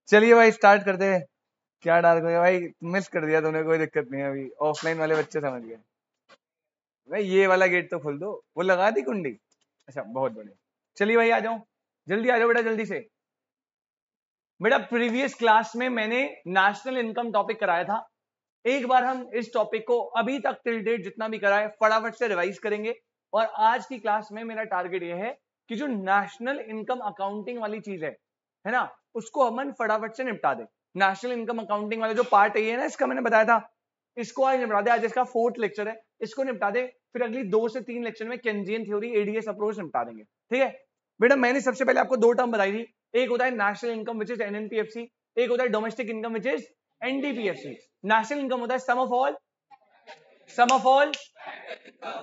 चलिए भाई स्टार्ट करते हैं। क्या डार्क हो गया भाई, मिस कर दिया तूने, कोई दिक्कत नहीं है, अभी ऑफलाइन वाले बच्चे समझ गए। भाई ये वाला गेट तो खोल दो, वो लगा दी कुंडी। अच्छा बहुत बढ़िया। चलिए भाई आ जाओ, जल्दी आ जाओ बेटा, जल्दी से। बेटा प्रीवियस क्लास में मैंने नेशनल इनकम टॉपिक कराया था। एक बार हम इस टॉपिक को अभी तक टिल डेट जितना भी कराए फटाफट से रिवाइज करेंगे। और आज की क्लास में मेरा टारगेट यह है कि जो नेशनल इनकम अकाउंटिंग वाली चीज है ना, उसको हम फटाफट से निपटा दे। नेशनल इनकम अकाउंटिंग वाला जो पार्ट है ना, इसका मैंने बताया था, इसको आज निपटा दे। आज इसका 4th लेक्चर है, इसको निपटा दे। फिर अगली 2 से 3 लेक्चर में केंजियन थ्योरी, एडीएस अप्रोच निपटा देंगे। ठीक है बेटा, मैंने सबसे पहले आपको 2 टर्म बताई थी। एक होता है national income which is NNPFC, एक होता है domestic income which is NDPFC. National income होता है sum of all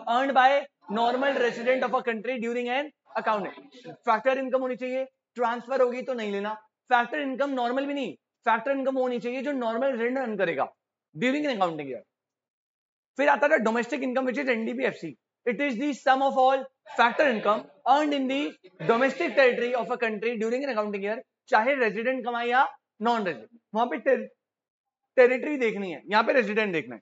earned by normal resident of a country during an accounting. Factor income होनी चाहिए, ट्रांसफर होगी तो नहीं लेना। फैक्टर इनकम नॉर्मल भी नहीं, फैक्टर इनकम होनी चाहिए जो नॉर्मल रेसिडेंट अर्न करेगा ड्यूरिंग एन अकाउंटिंग ईयर। फिर आता था domestic income which is NDPFC. It is the sum of all factor income earned in the domestic territory of a country during an accounting year, चाहे resident कमाए या non resident. वहां पे territory देखनी है, यहाँ पे रेजिडेंट देखना है।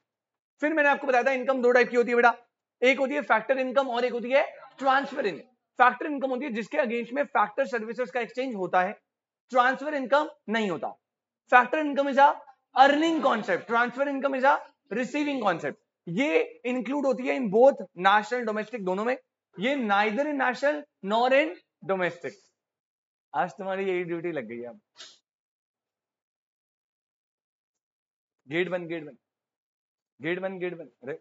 फिर मैंने आपको बताया था इनकम 2 टाइप की होती है बेटा, एक होती है फैक्टर इनकम और एक होती है ट्रांसफर इनकम। फैक्टर इनकम होती है जिसके अगेंस्ट में फैक्टर सर्विसेज का एक्सचेंज होता है, ट्रांसफर इनकम नहीं होता। Factor income is a earning concept, transfer income is a receiving concept. ये इंक्लूड होती है इन बोथ नेशनल डोमेस्टिक दोनों में। ये neither in national nor in domestic. आज तुम्हारी यही ड्यूटी लग गई है। अब गेट बंद, गेट बंद, गेट बंद, गेट बंद। अरे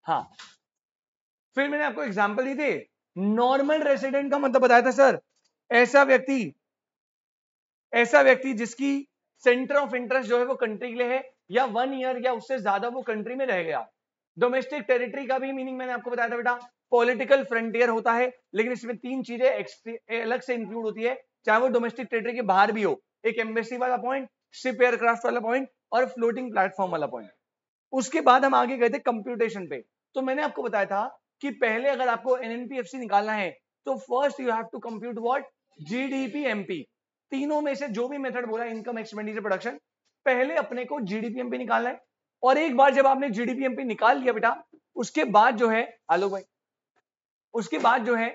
हाँ, फिर मैंने आपको एग्जांपल दी थी। नॉर्मल रेसिडेंट का मतलब बताया था सर, ऐसा व्यक्ति जिसकी सेंटर ऑफ इंटरेस्ट जो है वो कंट्री के लिए है, या 1 ईयर या उससे ज्यादा वो कंट्री में रह गया। डोमेस्टिक टेरिटरी का भी मीनिंग मैंने आपको बताया था बेटा, पॉलिटिकल फ्रंटियर होता है, लेकिन इसमें 3 चीजें अलग से इंक्लूड होती है, चाहे वो डोमेस्टिक टेरिटरी के बाहर भी हो। एक एम्बेसी वाला पॉइंट, शिप एयरक्राफ्ट वाला पॉइंट और फ्लोटिंग प्लेटफॉर्म वाला पॉइंट। उसके बाद हम आगे गए थे कंप्यूटेशन पे। तो मैंने आपको बताया था कि पहले अगर आपको एनएनपीएफसी निकालना है तो first you have to compute what, GDP MP. तीनों में से जो भी मेथड बोला, इनकम एक्सपेंडिचर प्रोडक्शन, पहले अपने को जीडीपी एमपी निकालना है। और एक बार जब आपने जीडीपी एमपी निकाल लिया बेटा, उसके बाद जो है आलोक भाई, उसके बाद जो है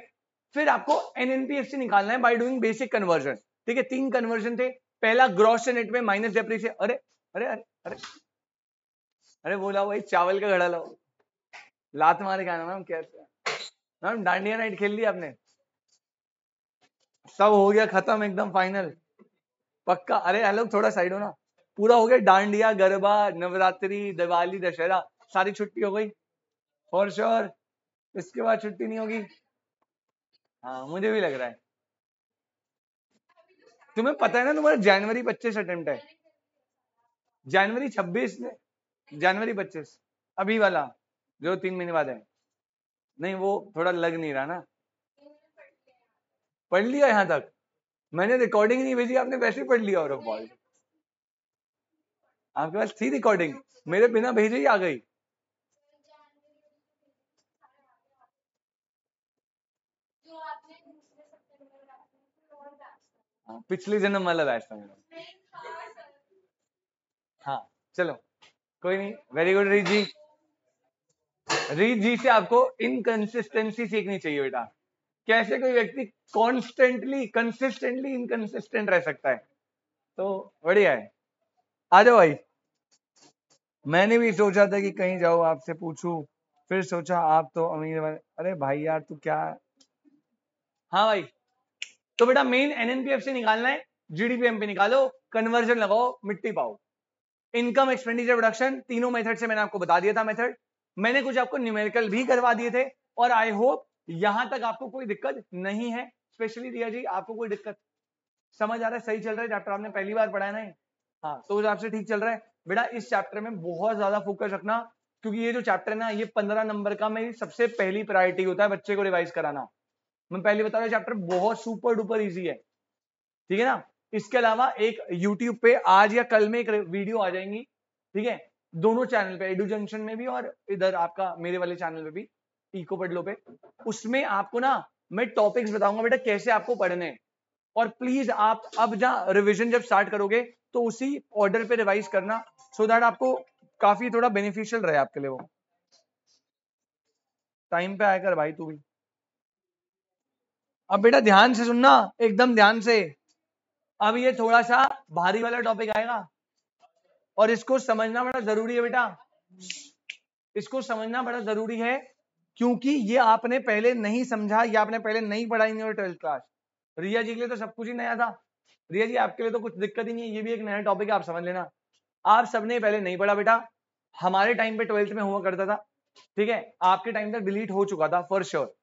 फिर आपको एनएनपीएफसी निकालना है बाय डूइंग बेसिक कन्वर्जन। ठीक है, 3 कन्वर्जन थे। पहला ग्रॉस से नेट में माइनस डेप्रिसिएशन। अरे अरे अरे अरे अरे वो लाओ भाई, चावल का घड़ा लाओ, लात मारे खाना। मैम कैसे मैम, डांडिया नाइट खेल लिया आपने? सब हो गया खत्म, एकदम फाइनल पक्का। अरे हेलो, थोड़ा साइड हो ना। पूरा हो गया, डांडिया, गरबा, नवरात्रि, दिवाली, दशहरा, सारी छुट्टी हो गई फॉर श्योर। इसके बाद छुट्टी नहीं होगी। हाँ मुझे भी लग रहा है। तुम्हें पता है ना तुम्हारा जनवरी 25 अटेम्प्ट है, जनवरी 26 में, जनवरी 25 अभी वाला जो 3 महीने बाद है। नहीं वो थोड़ा लग नहीं रहा ना। पढ़ लिया यहाँ तक? मैंने रिकॉर्डिंग नहीं भेजी, आपने वैसे ही पढ़ लिया। और बॉल आपके पास थी रिकॉर्डिंग, मेरे बिना भेजे ही आ गई। हाँ, पिछले जन्म वाला बैच था मेरा। हाँ चलो कोई नहीं, वेरी गुड रीत जी। रीत जी से आपको इनकंसिस्टेंसी सीखनी चाहिए बेटा। कैसे कोई व्यक्ति कॉन्स्टेंटली कंसिस्टेंटली इनकंसिस्टेंट रह सकता है, तो बढ़िया है। आ जाओ भाई। मैंने भी सोचा था कि कहीं जाओ आपसे पूछूं, फिर सोचा आप तो अमीर अरे भाई यार तू क्या। हाँ भाई, तो बेटा मेन एनएनपीएफसी निकालना है, जीडीपीएमपी निकालो, कन्वर्जन लगाओ, मिट्टी पाओ। इनकम एक्सपेंडिचर प्रोडक्शन, तीनों मेथड से मैंने आपको बता दिया था मेथड। मैंने कुछ आपको न्यूमेरिकल भी करवा दिए थे। और आई होप यहां तक आपको कोई दिक्कत नहीं है। स्पेशली रिया जी, आपको कोई दिक्कत, समझ आ रहा है? सही चल रहा है चैप्टर? आपने पहली बार पढ़ा है ना? हाँ, तो उस हिसाब से ठीक चल रहा है बेटा। इस चैप्टर में बहुत ज्यादा फोकस रखना, क्योंकि ये जो चैप्टर है ना, ये 15 नंबर का मेरी सबसे पहली प्रायोरिटी होता है बच्चे को रिवाइज कराना। मैं पहले बता रहा हूँ, चैप्टर बहुत सुपर डुपर इजी है, ठीक है ना? इसके अलावा एक YouTube पे आज या कल में एक वीडियो आ जाएंगी, ठीक है? दोनों चैनल पे, एडू जंक्शन में भी और इधर आपका मेरे वाले चैनल पे भी, इको पढ़ लो पे। उसमें आपको ना मैं टॉपिक्स बताऊंगा बेटा कैसे आपको पढ़ने हैं। और प्लीज आप अब जहां रिवीजन जब स्टार्ट करोगे तो उसी ऑर्डर पे रिवाइज करना, सो दैट आपको काफी थोड़ा बेनिफिशियल रहे आपके लिए। वो टाइम पे आया कर भाई तू भी। अब बेटा ध्यान से सुनना, एकदम ध्यान से। अब ये थोड़ा सा भारी वाला टॉपिक आएगा और इसको समझना बड़ा जरूरी है बेटा, इसको समझना बड़ा जरूरी है, क्योंकि ये आपने पहले नहीं समझा, ये आपने पहले नहीं पढ़ा इन योर 12th क्लास। रिया जी के लिए तो सब कुछ ही नया था। रिया जी आपके लिए तो कुछ दिक्कत ही नहीं है, ये भी एक नया टॉपिक है, आप समझ लेना। आप सबने पहले नहीं पढ़ा बेटा, हमारे टाइम पे 12th में हुआ करता था, ठीक है, आपके टाइम तक डिलीट हो चुका था फॉर श्योर।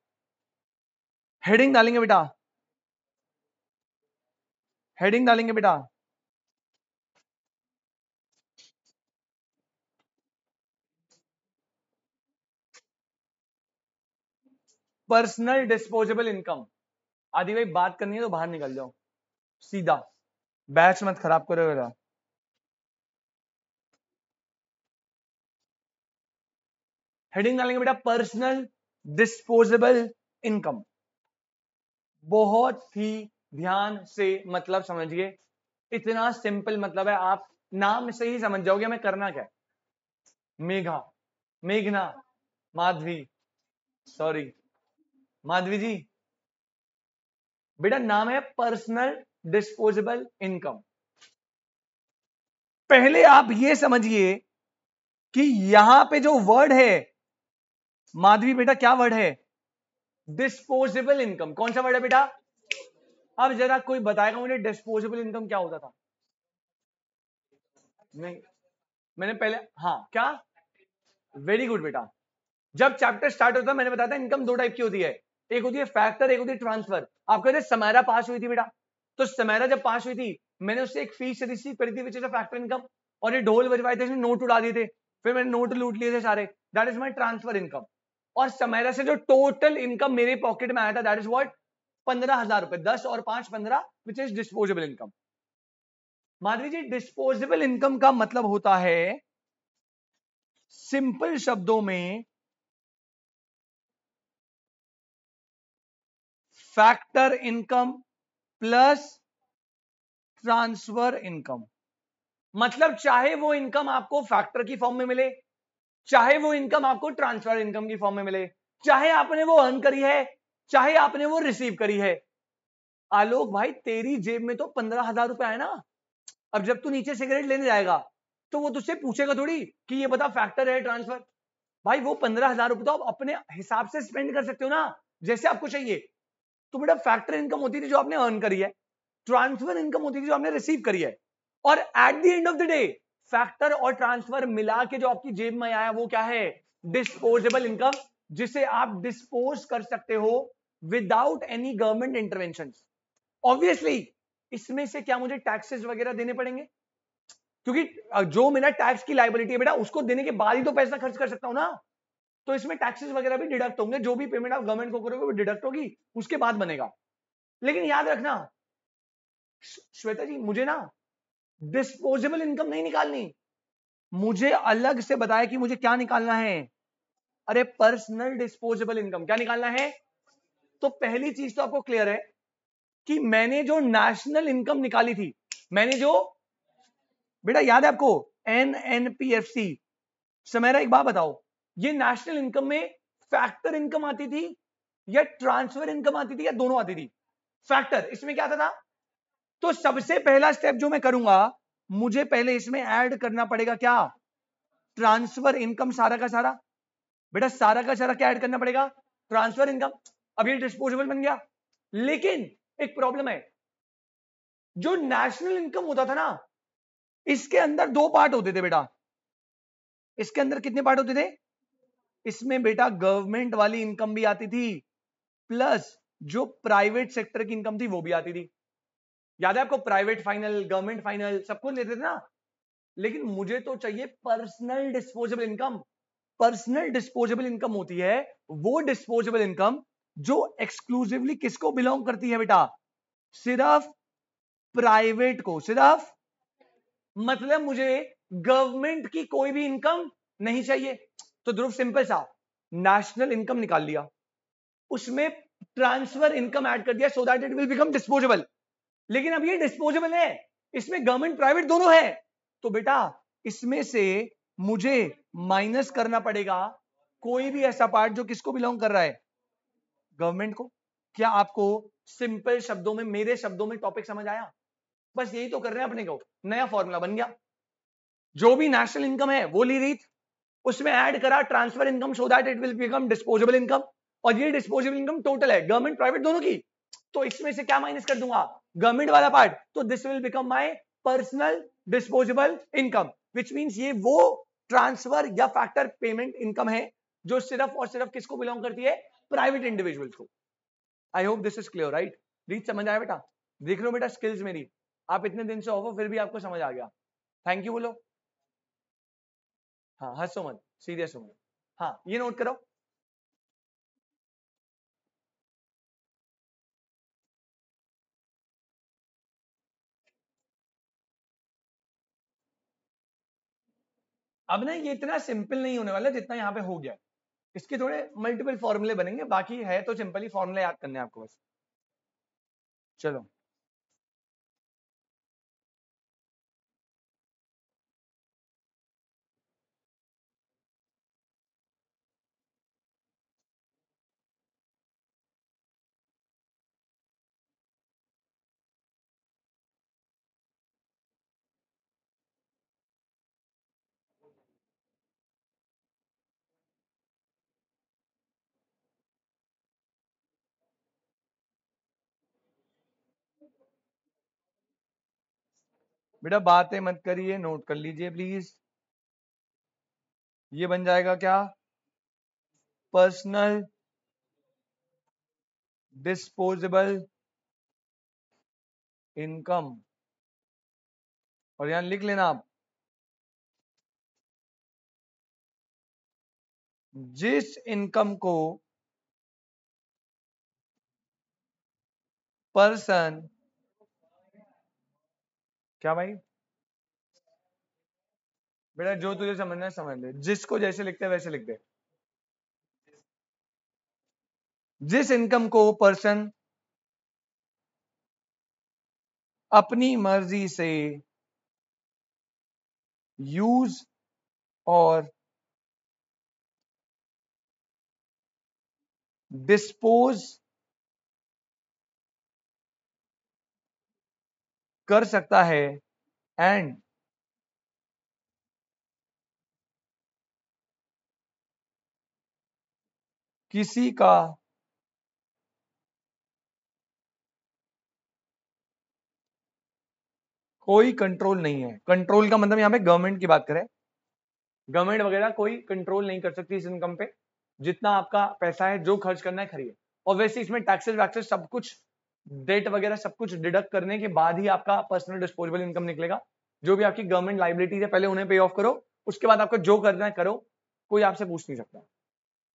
हेडिंग डालेंगे बेटा, हेडिंग डालेंगे बेटा। Personal disposable income. आदि भाई बात करनी है तो बाहर निकल जाओ सीधा, बैच मत खराब करो बेटा। हेडिंग डालेंगे बेटा पर्सनल डिस्पोजेबल इनकम। बहुत ही ध्यान से मतलब समझिए, इतना सिंपल मतलब है, आप नाम से ही समझ जाओगे हमें करना क्या है। मेघा, मेघना, माधवी, सॉरी माधवी जी, बेटा नाम है पर्सनल डिस्पोजेबल इनकम। पहले आप ये समझिए कि यहां पे जो वर्ड है माधवी बेटा, क्या वर्ड है? Disposable income. कौन सा वर्ड है बेटा? अब जरा कोई बताएगा मुझे डिस्पोजेबल इनकम क्या होता था? नहीं, मैंने पहले, हाँ क्या, वेरी गुड बेटा। जब चैप्टर स्टार्ट होता है मैंने बताया था इनकम दो टाइप की होती है, एक होती है फैक्टर, एक होती है ट्रांसफर। आपको कहते समारा पास हुई थी बेटा, तो समारा जब पास हुई थी मैंने उससे एक फीस रिसीव करी थी which is a factor income, और ये ढोल बजवाए थे, नोट उड़ा दिए थे, फिर मैंने नोट लूट लिए थे सारे, that is my transfer income. और समारा से जो टोटल इनकम मेरे पॉकेट में आया था दैट इज व्हाट, 15,000 रुपए, 10 और 5 15, which is disposable income. Madhavi ji disposable income का मतलब होता है सिंपल शब्दों में factor income plus transfer income. मतलब चाहे वो इनकम आपको फैक्टर की फॉर्म में मिले, चाहे वो इनकम आपको ट्रांसफर इनकम की फॉर्म में मिले, चाहे आपने वो अर्न करी है, चाहे आपने वो रिसीव करी है। आलोक भाई तेरी जेब में तो 15,000 रुपए है ना, अब जब तू नीचे सिगरेट लेने जाएगा तो वो तुझसे पूछेगा थोड़ी कि ये बता फैक्टर है ट्रांसफर। भाई वो 15,000 रुपए तो आप अपने हिसाब से स्पेंड कर सकते हो ना, जैसे आपको चाहिए। तो बेटा फैक्टर इनकम होती थी जो आपने अर्न करी है, ट्रांसफर इनकम होती थी जो आपने रिसीव करी है, और at the end of the day factor और ट्रांसफर मिला के जो आपकी जेब में आया वो क्या है? डिस्पोजेबल इनकम, जिसे आप डिस्पोज कर सकते हो without any government intervention. Obviously इसमें से क्या मुझे टैक्सेस वगैरह देने पड़ेंगे? क्योंकि जो मेरा टैक्स की लायबिलिटी है बेटा उसको देने के बाद ही तो पैसा खर्च कर सकता हूं ना, तो इसमें टैक्सेस वगैरह भी डिडक्ट होंगे, जो भी पेमेंट आप गवर्नमेंट को करोगे वो डिडक्ट होगी, उसके बाद बनेगा। लेकिन याद रखना श्वेता जी, मुझे ना डिस्पोजेबल इनकम नहीं निकालनी, मुझे अलग से बताया कि मुझे क्या निकालना है। अरे पर्सनल डिस्पोजेबल इनकम क्या निकालना है? तो पहली चीज तो आपको क्लियर है कि मैंने जो नेशनल इनकम निकाली थी, मैंने जो, बेटा याद है आपको NNPFC। समेरा एक बात बताओ, ये नेशनल इनकम में फैक्टर इनकम आती थी या ट्रांसफर इनकम आती थी या दोनों आती थी? फैक्टर। इसमें क्या था? तो सबसे पहला स्टेप जो मैं करूंगा, मुझे पहले इसमें ऐड करना पड़ेगा क्या? ट्रांसफर इनकम सारा का सारा। बेटा सारा का सारा क्या ऐड करना पड़ेगा? Transfer income. अब ये डिस्पोजेबल बन गया, लेकिन एक प्रॉब्लम है, जो नेशनल इनकम होता था ना, इसके अंदर दो पार्ट होते थे बेटा। इसके अंदर कितने पार्ट होते थे? इसमें बेटा गवर्नमेंट वाली इनकम भी आती थी, प्लस जो प्राइवेट सेक्टर की इनकम थी वो भी आती थी। याद है आपको? प्राइवेट फाइनल, गवर्नमेंट फाइनल, सब कुछ लेते थे ना। लेकिन मुझे तो चाहिए personal disposable income. Personal disposable income होती है वो डिस्पोजेबल इनकम जो एक्सक्लूसिवली किसको बिलोंग करती है बेटा? सिर्फ प्राइवेट को, सिर्फ। मतलब मुझे गवर्नमेंट की कोई भी इनकम नहीं चाहिए। तो ध्रुव सिंपल सा, नेशनल इनकम निकाल लिया, उसमें ट्रांसफर इनकम ऐड कर दिया, so that it will become disposable. लेकिन अब ये डिस्पोजेबल है, इसमें गवर्नमेंट प्राइवेट दोनों है, तो बेटा इसमें से मुझे माइनस करना पड़ेगा कोई भी ऐसा पार्ट जो किसको बिलोंग कर रहा है, गवर्नमेंट को। क्या आपको सिंपल शब्दों में, मेरे शब्दों में टॉपिक समझ आया? बस यही तो कर रहे हैं अपने को, नया फॉर्मूला बन गया। जो भी नेशनल इनकम है वो ली रही, उसमें ऐड करा transfer income so that it will become disposable income, और ये डिस्पोजेबल इनकम टोटल है गवर्नमेंट प्राइवेट दोनों की, तो इसमें से क्या माइनस कर दूंगा, गवर्नमेंट वाला पार्ट, तो this will become my personal disposable income, which means ये वो ट्रांसफर या फैक्टर पेमेंट इनकम है जो सिर्फ और सिर्फ किसको बिलोंग करती है, प्राइवेट इंडिविजुअल्स को। I hope this is clear, right? Reach समझ आया बेटा? देख रहे हो बेटा स्किल्स मेरी, आप इतने दिन से ऑफ हो फिर भी आपको समझ आ गया, थैंक यू बोलो। हाँ हंसो मत, सीरियस हो मत। हाँ ये नोट करो, अब ना ये इतना सिंपल नहीं होने वाला जितना यहाँ पे हो गया, इसके थोड़े मल्टीपल फॉर्मूले बनेंगे, बाकी है तो सिंपल ही फॉर्मूले याद करने हैं आपको बस। चलो बेटा बातें मत करिए, नोट कर लीजिए प्लीज। ये बन जाएगा क्या, पर्सनल डिस्पोजेबल इनकम, और यहां लिख लेना आप, जिस इनकम को पर्सन, क्या भाई, बेटा जो तुझे समझना है समझ ले, जिसको जैसे लिखते हैं वैसे लिख दे। जिस इनकम को पर्सन अपनी मर्जी से यूज और डिस्पोज कर सकता है, एंड किसी का कोई कंट्रोल नहीं है। कंट्रोल का मतलब यहां पे गवर्नमेंट की बात करें, गवर्नमेंट वगैरह कोई कंट्रोल नहीं कर सकती इस इनकम पे, जितना आपका पैसा है जो खर्च करना है खरीदे, और वैसे इसमें टैक्सेस वैक्सेस सब कुछ, डेट वगैरह सब कुछ डिडक्ट करने के बाद ही आपका पर्सनल डिस्पोजेबल इनकम निकलेगा। जो भी आपकी गवर्नमेंट लाइबिलिटीज है पहले उन्हें पे ऑफ करो, उसके बाद आपको जो करना है करो, कोई आपसे पूछ नहीं सकता,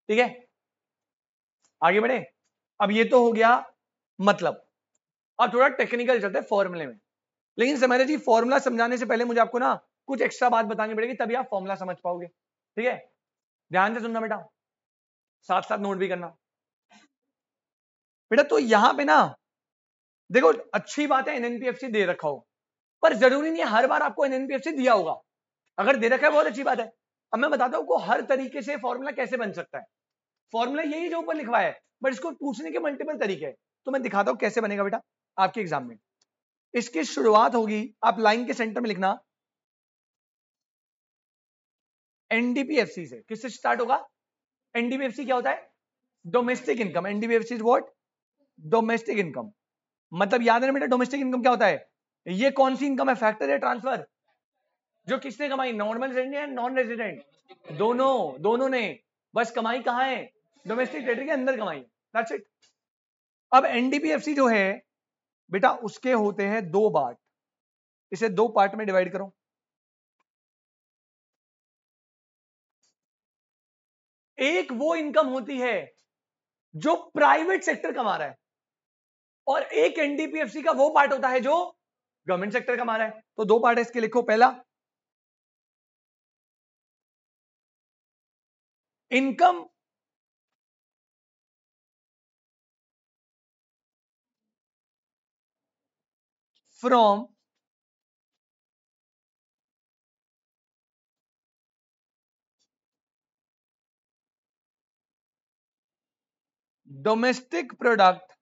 ठीक है? आगे बढ़े। अब ये तो हो गया मतलब, अब थोड़ा टेक्निकल चलते हैं फॉर्मूले में, लेकिन समझ जी फॉर्मूला समझाने से पहले मुझे आपको ना कुछ एक्स्ट्रा बात बतानी पड़ेगी, तभी आप फॉर्मूला समझ पाओगे, ठीक है? ध्यान से सुनना बेटा, साथ साथ नोट भी करना। बेटा तो यहां पे ना देखो, अच्छी बात है एनएनपीएफसी दे रखा हो, पर जरूरी नहीं है हर बार आपको एनएनपीएफसी दिया होगा। अगर दे रखा है बहुत अच्छी बात है। अब मैं बताता हूं आपको हर तरीके से फॉर्मूला कैसे बन सकता है। फॉर्मूला यही जो ऊपर लिखवा है, बट इसको पूछने के मल्टीपल तरीके हैं, तो मैं दिखाता हूं कैसे बनेगा बेटा आपके एग्जाम में। इसकी शुरुआत होगी, आप लाइन के सेंटर में लिखना, एनडीपीएफसी से। किससे स्टार्ट होगा? एनडीपीएफसी क्या होता है? Domestic income. NDPFC is what? Domestic income. मतलब याद है बेटा डोमेस्टिक इनकम क्या होता है? ये कौन सी इनकम है, फैक्टर या ट्रांसफर? जो किसने कमाई, नॉर्मल रेजिडेंट या नॉन रेजिडेंट? दोनों, दोनों ने। बस कमाई कहां है? डोमेस्टिक टेरिटरी के अंदर कमाई, दैट्स इट। अब एनडीपीएफसी जो है बेटा, उसके होते हैं दो पार्ट, इसे दो पार्ट में डिवाइड करो। एक वो इनकम होती है जो प्राइवेट सेक्टर कमा रहा है, और एक एनडीपीएफसी का वो पार्ट होता है जो गवर्नमेंट सेक्टर कमा रहा है। तो दो पार्ट है इसके, लिखो। पहला, income from domestic product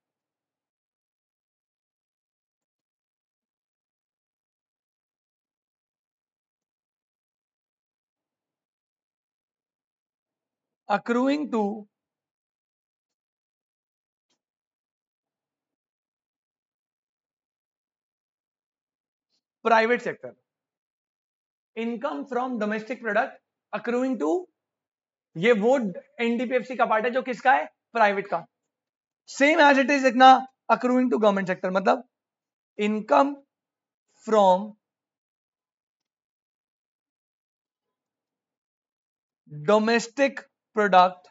accruing to private sector, income from domestic product accruing to, ये वो एनडीपीएफसी का पार्ट है जो किसका है, प्राइवेट का। सेम एज इट इज लिखना अक्रूइंग टू गवर्नमेंट सेक्टर, मतलब income from domestic product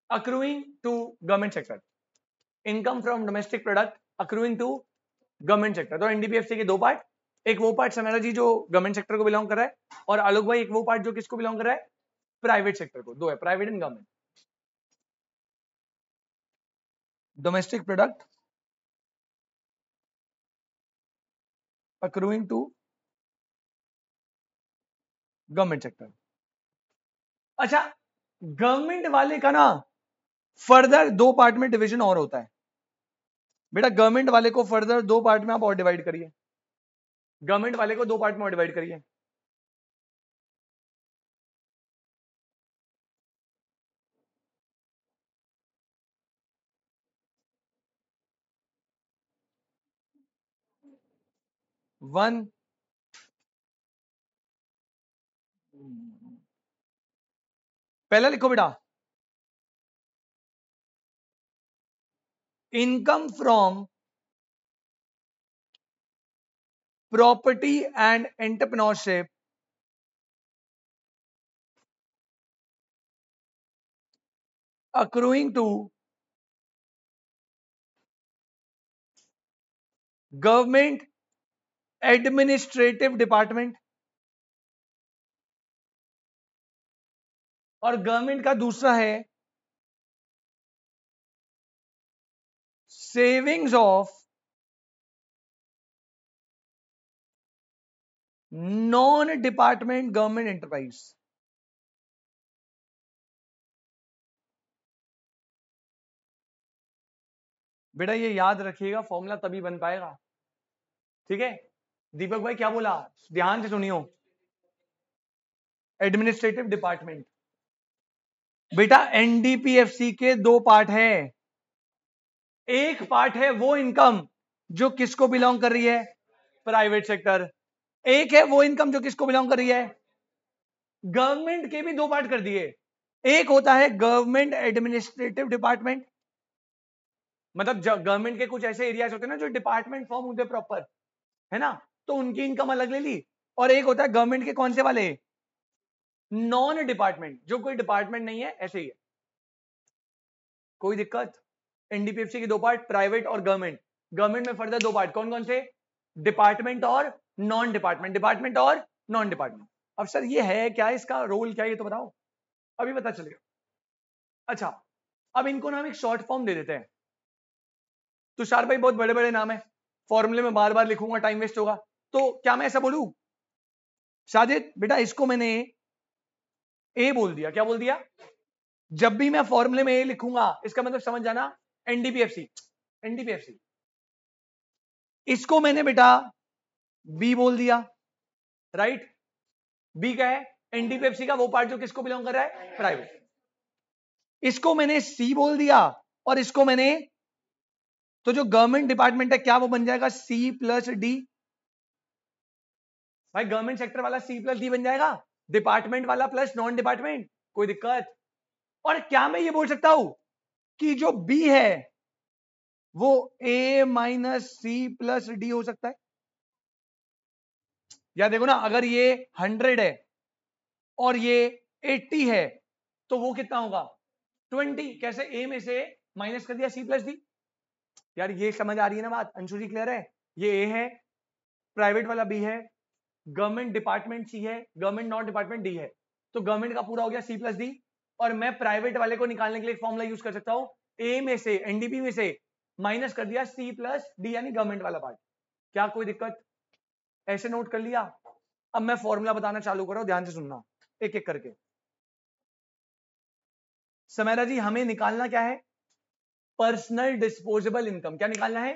accruing to government sector, income from domestic product accruing to government sector. तो एनडीपीएफसी के दो पार्ट, एक वो पार्ट समेरा जी जो गवर्नमेंट सेक्टर को बिलोंग कर रहा है, और आलोक भाई एक वो पार्ट जो किसको बिलोंग कर रहा है, प्राइवेट सेक्टर को। दो है, private and government. Domestic product accruing to government sector. अच्छा, गवर्नमेंट वाले का ना फर्दर दो पार्ट में डिवीजन और होता है बेटा, गवर्नमेंट वाले को फर्दर दो पार्ट में आप और डिवाइड करिए, गवर्नमेंट वाले को दो पार्ट में और डिवाइड करिए। वन, पहला लिखो बेटा, income from property and entrepreneurship accruing to government administrative department, और गवर्नमेंट का दूसरा है savings of non department government enterprise. बेटा ये याद रखिएगा, फॉर्मूला तभी बन पाएगा, ठीक है। दीपक भाई क्या बोला, ध्यान से सुनियो, एडमिनिस्ट्रेटिव डिपार्टमेंट। बेटा एनडीपीएफसी के दो पार्ट है, एक पार्ट है वो इनकम जो किसको बिलोंग कर रही है, प्राइवेट सेक्टर, एक है वो इनकम जो किसको बिलोंग कर रही है, गवर्नमेंट के भी दो पार्ट कर दिए, एक होता है गवर्नमेंट एडमिनिस्ट्रेटिव डिपार्टमेंट, मतलब गवर्नमेंट के कुछ ऐसे एरियाज होते हैं ना जो डिपार्टमेंट फॉर्म होते हैं प्रॉपर, है ना, तो उनकी इनकम अलग ले ली। और एक होता है गवर्नमेंट के कौन से वाले, नॉन डिपार्टमेंट, जो कोई डिपार्टमेंट नहीं है, ऐसे ही है। कोई दिक्कत, एनडीपीएफसी के दो पार्ट, प्राइवेट और गवर्नमेंट। गवर्नमेंट में फर्दर दो पार्ट, कौन कौन से, डिपार्टमेंट और नॉन डिपार्टमेंट, डिपार्टमेंट और नॉन डिपार्टमेंट। अब सर ये है क्या, इसका रोल क्या है, ये तो बताओ, अभी पता चलेगा। अच्छा, अब इनको नाम एक शॉर्ट फॉर्म दे देते हैं। तुषार भाई बहुत बड़े बड़े नाम है, फॉर्मूले में बार बार लिखूंगा, टाइम वेस्ट होगा, तो क्या मैं ऐसा बोलूं, साजिद बेटा इसको मैंने ए बोल दिया, क्या बोल दिया, जब भी मैं फॉर्मूले में ए लिखूंगा इसका मतलब समझ जाना एनडीपीएफसी, एनडीपीएफसी। इसको मैंने बेटा बी बोल दिया, राइट, बी क्या है, एनडीपीएफसी का वो पार्ट जो किसको बिलोंग कर रहा है, प्राइवेट। इसको मैंने सी बोल दिया, और इसको मैंने, तो जो गवर्नमेंट डिपार्टमेंट है क्या वो बन जाएगा सी प्लस डी, भाई गवर्नमेंट सेक्टर वाला सी प्लस डी बन जाएगा, डिपार्टमेंट वाला प्लस नॉन डिपार्टमेंट, कोई दिक्कत। और क्या मैं ये बोल सकता हूं कि जो बी है वो ए माइनस सी प्लस डी हो सकता है, या देखो ना, अगर ये 100 है और ये 80 है तो वो कितना होगा 20, कैसे ए में से माइनस कर दिया सी प्लस डी। यार ये समझ आ रही है ना बात, अंशु जी क्लियर है, ये ए है, प्राइवेट वाला बी है, गवर्नमेंट डिपार्टमेंट सी है, गवर्नमेंट नॉन डिपार्टमेंट डी है। तो गवर्नमेंट का पूरा हो गया सी प्लस डी, और मैं प्राइवेट वाले को निकालने के लिए एक फॉर्मूला यूज कर सकता हूं, ए में से एनडीपी में से माइनस कर दिया सी प्लस डी यानी गवर्नमेंट वाला पार्ट। क्या कोई दिक्कत? ऐसे नोट कर लिया। अब मैं फॉर्मूला बताना चालू करो, ध्यान से सुनना एक एक करके। समैरा जी हमें निकालना क्या है? Personal disposable income. क्या निकालना है?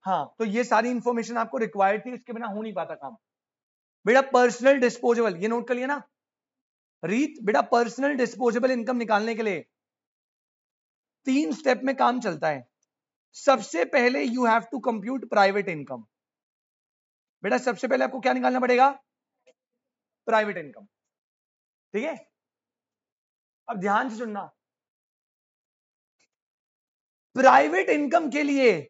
हाँ, तो ये सारी इंफॉर्मेशन आपको रिक्वायर्ड थी, इसके बिना हो नहीं पाता काम। बेटा पर्सनल डिस्पोजेबल, ये नोट कर लिया ना रीत? बेटा पर्सनल डिस्पोजेबल इनकम निकालने के लिए 3 स्टेप में काम चलता है। सबसे पहले you have to compute private income. बेटा सबसे पहले आपको क्या निकालना पड़ेगा? Private income. ठीक है, अब ध्यान से सुनना। प्राइवेट इनकम के लिए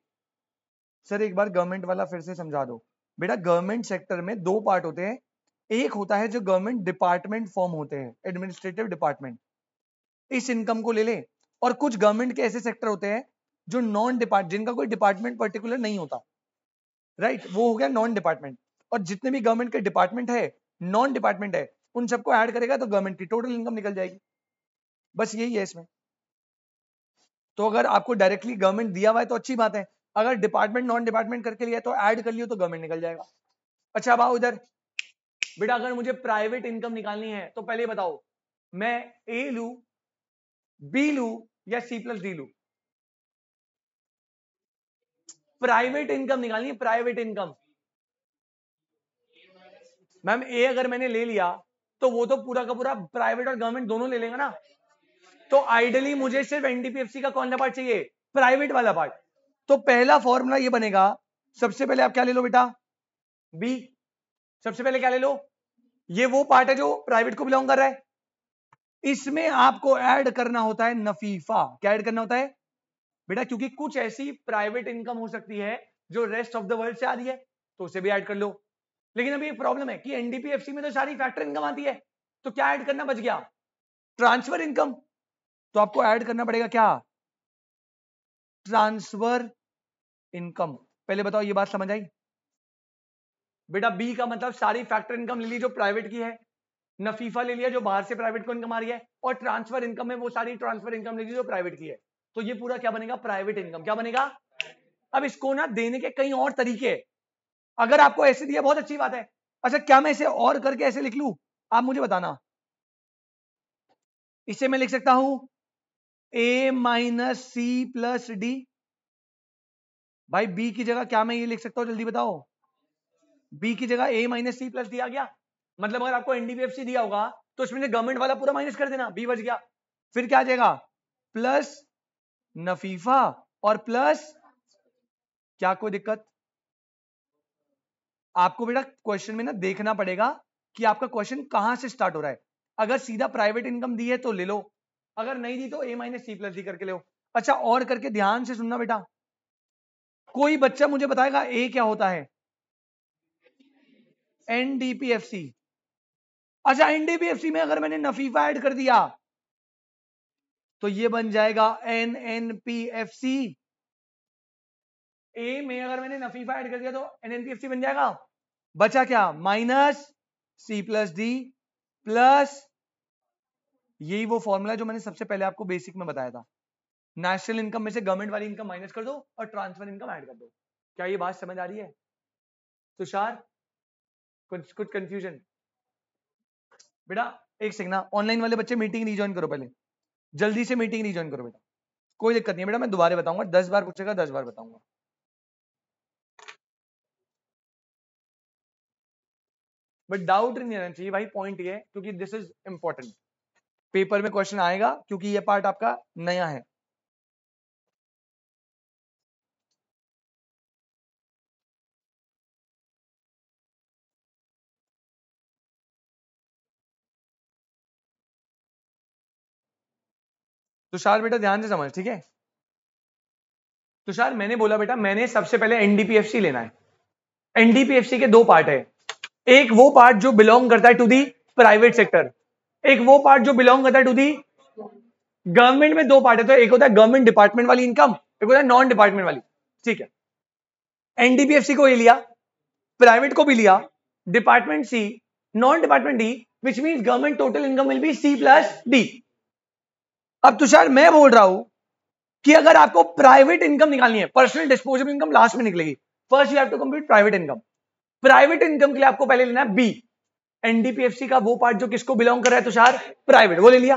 सर एक बार गवर्नमेंट वाला फिर से समझा दो। बेटा गवर्नमेंट सेक्टर में 2 पार्ट होते हैं, एक होता है जो गवर्नमेंट डिपार्टमेंट फॉर्म होते हैं, एडमिनिस्ट्रेटिव डिपार्टमेंट, इस इनकम को ले ले, और कुछ गवर्नमेंट के ऐसे सेक्टर होते हैं जो नॉन डिपार्ट, जिनका कोई डिपार्टमेंट पर्टिकुलर नहीं होता, राइट, वो हो गया नॉन डिपार्टमेंट। और जितने भी गवर्नमेंट के डिपार्टमेंट है, नॉन डिपार्टमेंट है, उन सबको ऐड करेगा तो गवर्नमेंट की टोटल इनकम निकल जाएगी। बस यही है इसमें। तो अगर आपको डायरेक्टली गवर्नमेंट दिया हुआ है तो अच्छी बात है, अगर डिपार्टमेंट नॉन डिपार्टमेंट करके लिया तो ऐड कर लियो तो गवर्नमेंट निकल जाएगा। अच्छा अब आओ इधर। बेटा अगर मुझे प्राइवेट इनकम निकालनी है तो पहले बताओ मैं ए लू, बी लू या सी प्लस डी लू? प्राइवेट इनकम निकालनी है, प्राइवेट इनकम। मैम ए अगर मैंने ले लिया तो वो तो पूरा का पूरा प्राइवेट और गवर्नमेंट दोनों ले लेगा ना, तो आइडियली मुझे सिर्फ एनडीपीएफसी का कौन सा पार्ट चाहिए? प्राइवेट वाला पार्ट। तो पहला फॉर्मूला ये बनेगा, सबसे पहले आप क्या ले लो बेटा? बी। सबसे पहले क्या ले लो? ये वो पार्ट है जो प्राइवेट को बिलोंग कर रहा है, इसमें आपको ऐड करना होता है नफीफा। क्या ऐड करना होता है बेटा? क्योंकि कुछ ऐसी प्राइवेट इनकम हो सकती है जो रेस्ट ऑफ द वर्ल्ड से आ रही है, तो उसे भी ऐड कर लो। लेकिन अभी एक प्रॉब्लम है कि एनडीपीएफसी में तो सारी फैक्टर इनकम आती है, तो क्या ऐड करना बच गया? Transfer income. तो आपको ऐड करना पड़ेगा क्या? Transfer income. पहले बताओ ये बात समझ आई? बेटा बी का मतलब सारी फैक्टर इनकम ले ली जो प्राइवेट की है, नफीफा ले लिया जो बाहर से प्राइवेट को इनकम आ रही है, और ट्रांसफर इनकम में वो सारी ट्रांसफर इनकम ले ली जो प्राइवेट की है। तो ये पूरा क्या बनेगा? Private income. क्या बनेगा? अब इसको ना देने के कई और तरीके, अगर आपको ऐसे दिया बहुत अच्छी बात है। अच्छा क्या मैं इसे और करके ऐसे लिख लूं? आप मुझे बताना। इसे मैं लिख सकता हूं ए माइनस सी प्लस डी। भाई बी की जगह क्या मैं ये लिख सकता हूं? जल्दी बताओ। बी की जगह ए माइनस सी प्लस डी आ गया। मतलब अगर आपको एनडीपीएफसी दिया होगा तो इसमें से गवर्नमेंट वाला पूरा माइनस कर देना, बी बच गया। फिर क्या आ जाएगा? प्लस नफीफा और प्लस, क्या कोई दिक्कत? आपको बेटा क्वेश्चन में ना देखना पड़ेगा कि आपका क्वेश्चन कहां से स्टार्ट हो रहा है। अगर सीधा प्राइवेट इनकम दी है तो ले लो, अगर नहीं दी तो ए माइनस सी प्लस डी करके लो। अच्छा और करके ध्यान से सुनना बेटा, कोई बच्चा मुझे बताएगा ए क्या होता है? एनडीपीएफसी। अच्छा एनडीपीएफसी में अगर मैंने नफीफा ऐड कर दिया तो ये बन जाएगा एनएनपीएफसी। ए में अगर मैंने नफीफा ऐड कर दिया तो एनएनपीएफसी बन जाएगा। बचा क्या? Minus C plus D plus, यही वो फॉर्मूला जो मैंने सबसे पहले आपको बेसिक में बताया था, नेशनल इनकम में से गवर्नमेंट वाली इनकम माइनस कर दो और ट्रांसफर इनकम ऐड कर दो। क्या ये बात समझ आ रही है तुषार? कुछ कंफ्यूजन? बेटा एक सेकंड ना, ऑनलाइन वाले बच्चे मीटिंग नहीं ज्वाइन करो, पहले जल्दी से मीटिंग नहीं ज्वाइन करो बेटा। कोई दिक्कत नहीं है बेटा, मैं दोबारा बताऊंगा, 10 बार पूछेगा 10 बार बताऊंगा। बट डाउट नहीं रहना चाहिए भाई, पॉइंट ये है क्योंकि दिस इज इंपॉर्टेंट, पेपर में क्वेश्चन आएगा क्योंकि ये पार्ट आपका नया है। तुषार बेटा ध्यान से समझ, ठीक है? तुषार मैंने बोला बेटा, मैंने सबसे पहले एनडीपीएफसी लेना है। एनडीपीएफसी के 2 पार्ट है, एक वो पार्ट जो बिलोंग करता है टू दी प्राइवेट सेक्टर, एक वो पार्ट जो बिलोंग करता है टू दी गवर्नमेंट। में 2 पार्ट है, तो एक होता है गवर्नमेंट डिपार्टमेंट वाली इनकम, एक होता है नॉन डिपार्टमेंट वाली, ठीक है? एनडीपीएफसी को ये लिया, प्राइवेट को भी लिया, department C, non department D, which means government total income will be C plus D. अब तुषार मैं बोल रहा हूं कि अगर आपको प्राइवेट इनकम निकालनी है, पर्सनल डिस्पोजेबल इनकम लास्ट में निकलेगी, first you have to compute private income. Private income के लिए आपको पहले लेना है बी, एनडीपीएफसी का वो पार्ट जो किसको बिलोंग कर रहा है तुषार, प्राइवेट, वो ले लिया।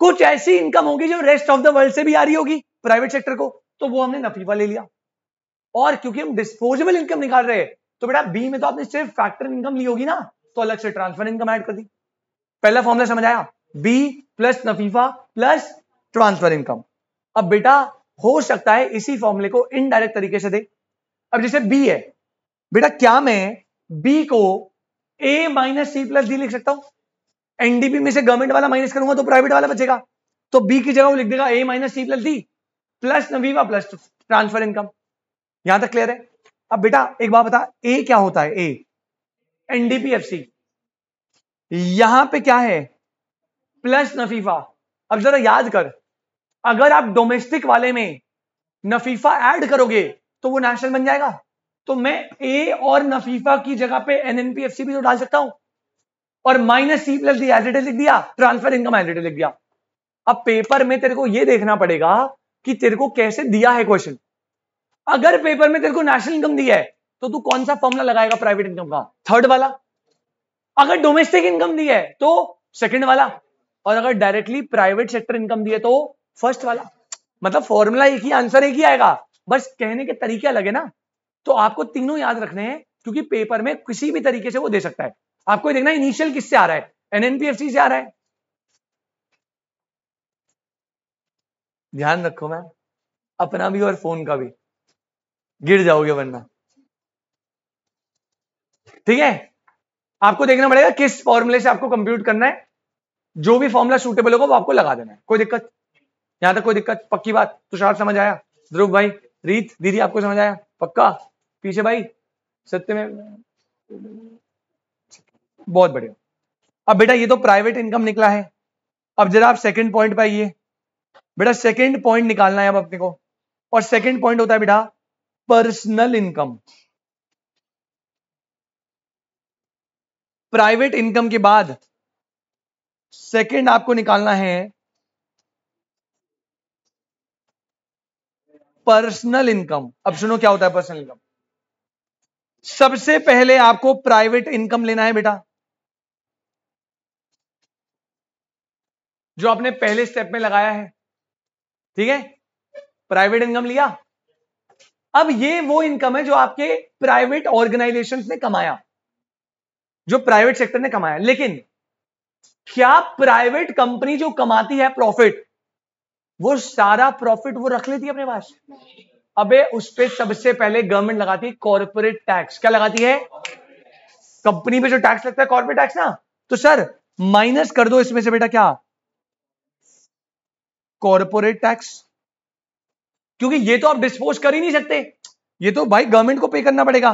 कुछ ऐसी इनकम होगी जो रेस्ट ऑफ द वर्ल्ड से भी आ रही होगी प्राइवेट सेक्टर को, तो वो हमने नफीफा ले लिया। और क्योंकि हम डिस्पोजेबल इनकम निकाल रहे हैं तो बेटा बी में तो आपने सिर्फ फैक्टर इनकम ली होगी ना, तो अलग से ट्रांसफर इनकम ऐड कर दी। पहला फॉर्मूला समझ आया, बी प्लस नफीफा प्लस ट्रांसफर इनकम। अब बेटा हो सकता है इसी फॉर्मूले को इनडायरेक्ट तरीके से दे। अब जैसे बी है बेटा, क्या मैं बी को ए माइनस सी प्लस डी लिख सकता हूं? एनडीपी में से गवर्नमेंट वाला माइनस करूंगा तो प्राइवेट वाला बचेगा, तो बी की जगह वो लिख देगा A minus C plus D plus नवीवा प्लस ट्रांसफर इनकम। यहां तक क्लियर है? अब बेटा एक बात बता, ए क्या होता है? ए एनडीपीएफसी, यहां पे क्या है? प्लस नफीफा। अब जरा याद कर, अगर आप डोमेस्टिक वाले में नफीफा ऐड करोगे तो वो नेशनल बन जाएगा, तो मैं ए और नफीफा की जगह पे एनएनपीएफसी भी तो डाल सकता हूं, और minus C plus D as it is लिख दिया, transfer income as it is लिख दिया। अब पेपर में तेरे को ये देखना पड़ेगा कि तेरे को कैसे दिया है क्वेश्चन। अगर पेपर में तेरे को नेशनल इनकम दिया है तो तू कौन सा फॉर्मूला लगाएगा प्राइवेट इनकम का? थर्ड वाला। अगर डोमेस्टिक इनकम दी है तो सेकंड वाला, और अगर डायरेक्टली प्राइवेट सेक्टर इनकम दी है तो फर्स्ट वाला। मतलब फॉर्मूला एक ही, आंसर एक ही आएगा, बस कहने के तरीके अलग है ना। तो आपको तीनों याद रखने हैं, क्योंकि पेपर में किसी भी तरीके से वो दे सकता है। आपको देखना इनिशियल किससे आ रहा है, एनएनपीएफसी से आ रहा है। ध्यान रखो मैम, अपना भी और फोन का भी, गिर जाओगे वरना। ठीक है, आपको देखना पड़ेगा किस फॉर्मूले से आपको कंप्यूट करना है, जो भी फॉर्मूला सूटेबल होगा वो आपको लगा देना है। कोई दिक्कत? यहां तक कोई दिक्कत? पक्की बात? तुषार समझ आया? ध्रुव भाई, रीत दीदी आपको समझ आया? पक्का? पीछे भाई सत्य में, बहुत बढ़िया। अब बेटा ये तो प्राइवेट इनकम निकला है, अब जरा आप सेकंड पॉइंट पे आइए। बेटा सेकंड पॉइंट निकालना है अब अपने को, और सेकंड पॉइंट होता है बेटा पर्सनल इनकम। प्राइवेट इनकम के बाद सेकंड आपको निकालना है पर्सनल इनकम। अब सुनो क्या होता है पर्सनल इनकम। सबसे पहले आपको प्राइवेट इनकम लेना है बेटा, जो आपने पहले स्टेप में लगाया है। ठीक है, प्राइवेट इनकम लिया। अब ये वो इनकम है जो आपके प्राइवेट ऑर्गेनाइजेशंस ने कमाया, जो प्राइवेट सेक्टर ने कमाया। लेकिन क्या प्राइवेट कंपनी जो कमाती है प्रॉफिट, वो सारा प्रॉफिट वो रख लेती है अपने पास? अबे उस पे सबसे पहले गवर्नमेंट लगाती है कॉर्पोरेट टैक्स। क्या लगाती है? कंपनी पे जो टैक्स लगता है कॉर्पोरेट टैक्स ना, तो सर माइनस कर दो इसमें से बेटा क्या, कॉर्पोरेट टैक्स। क्योंकि ये तो आप डिस्पोज कर ही नहीं सकते, ये तो भाई गवर्नमेंट को पे करना पड़ेगा।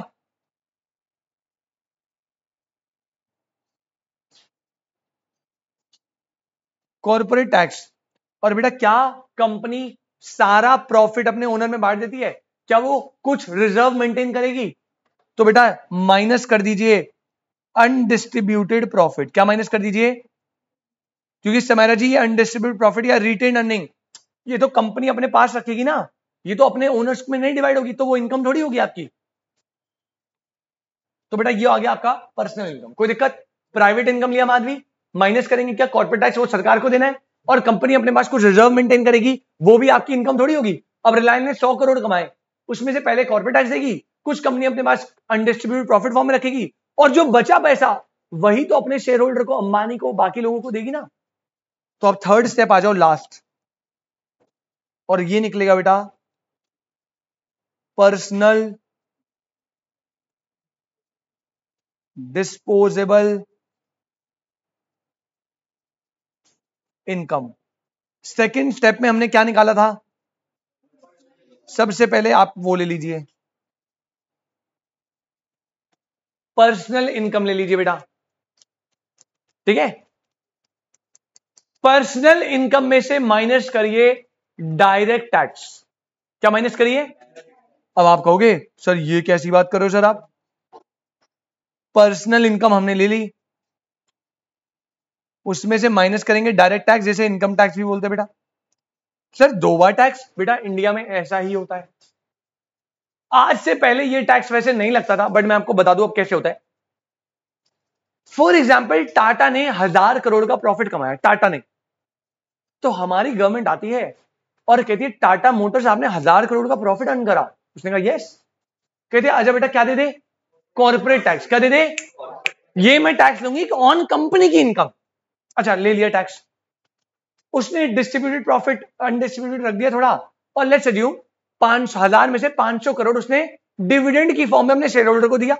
Corporate tax. और बेटा क्या कंपनी सारा प्रॉफिट अपने ओनर में बांट देती है? क्या वो कुछ रिजर्व मेंटेन करेगी? तो बेटा माइनस कर दीजिए अनडिस्ट्रीब्यूटेड प्रॉफिट। क्या माइनस कर दीजिए? क्योंकि समारा जी ये अनडिस्ट्रीब्यूटेड प्रॉफिट या रिटेन अर्निंग, ये तो कंपनी अपने पास रखेगी ना, ये तो अपने ओनर्स में नहीं डिवाइड होगी, तो वो इनकम थोड़ी होगी आपकी। तो बेटा ये आ गया आपका पर्सनल इनकम। कोई दिक्कत? प्राइवेट इनकम लिया माधवी, माइनस करेंगे क्या कॉर्पोरेट टैक्स, वो सरकार को देना है, और कंपनी अपने पास कुछ रिजर्व मेंटेन करेगी, वो भी आपकी इनकम थोड़ी होगी। अब रिलायंस ने 100 करोड़ कमाए, उसमें से पहले कॉर्पोरेट टैक्स देगी, कुछ कंपनी अपने पास अनडिस्ट्रीब्यूटेड प्रॉफिट फॉर्म में रखेगी, और जो बचा पैसा वही तो अपने शेयर होल्डर को, अंबानी को, बाकी लोगों को देगी ना। तो अब थर्ड स्टेप आ जाओ, लास्ट, और ये निकलेगा बेटा personal disposable income. Second step में हमने क्या निकाला था? सबसे पहले आप वो ले लीजिए, पर्सनल इनकम ले लीजिए बेटा। ठीक है, पर्सनल इनकम में से माइनस करिए डायरेक्ट टैक्स। क्या माइनस करिए? अब आप कहोगे सर ये कैसी बात कर रहे हो सर आप, पर्सनल इनकम हमने ले ली, उसमें से माइनस करेंगे डायरेक्ट टैक्स, जैसे इनकम टैक्स भी बोलते हैं बेटा। सर 2 बार टैक्स, बेटा इंडिया में ऐसा ही होता है। आज से पहले ये टैक्स वैसे नहीं लगता था, बट मैं आपको बता दूं अब कैसे होता है। फॉर एग्जाम्पल टाटा ने 1000 करोड़ का प्रॉफिट कमाया, टाटा ने, तो हमारी गवर्नमेंट आती है और कहती है टाटा मोटर्स आपने 1000 करोड़ का प्रॉफिट अर्न करा। उसने कहा यस। कहते हैं अच्छा बेटा क्या दे दे, कॉर्पोरेट टैक्स। क्या दे दे, ये मैं टैक्स लूंगी ऑन कंपनी की इनकम। अच्छा ले लिया टैक्स, उसने डिस्ट्रीब्यूटेड प्रॉफिट अनडिस्ट्रीब्यूटेड रख दिया थोड़ा, और लेट्स अज्यूम 5000 में से 500 करोड़ उसने डिविडेंड की फॉर्म में अपने शेयर होल्डर को दिया।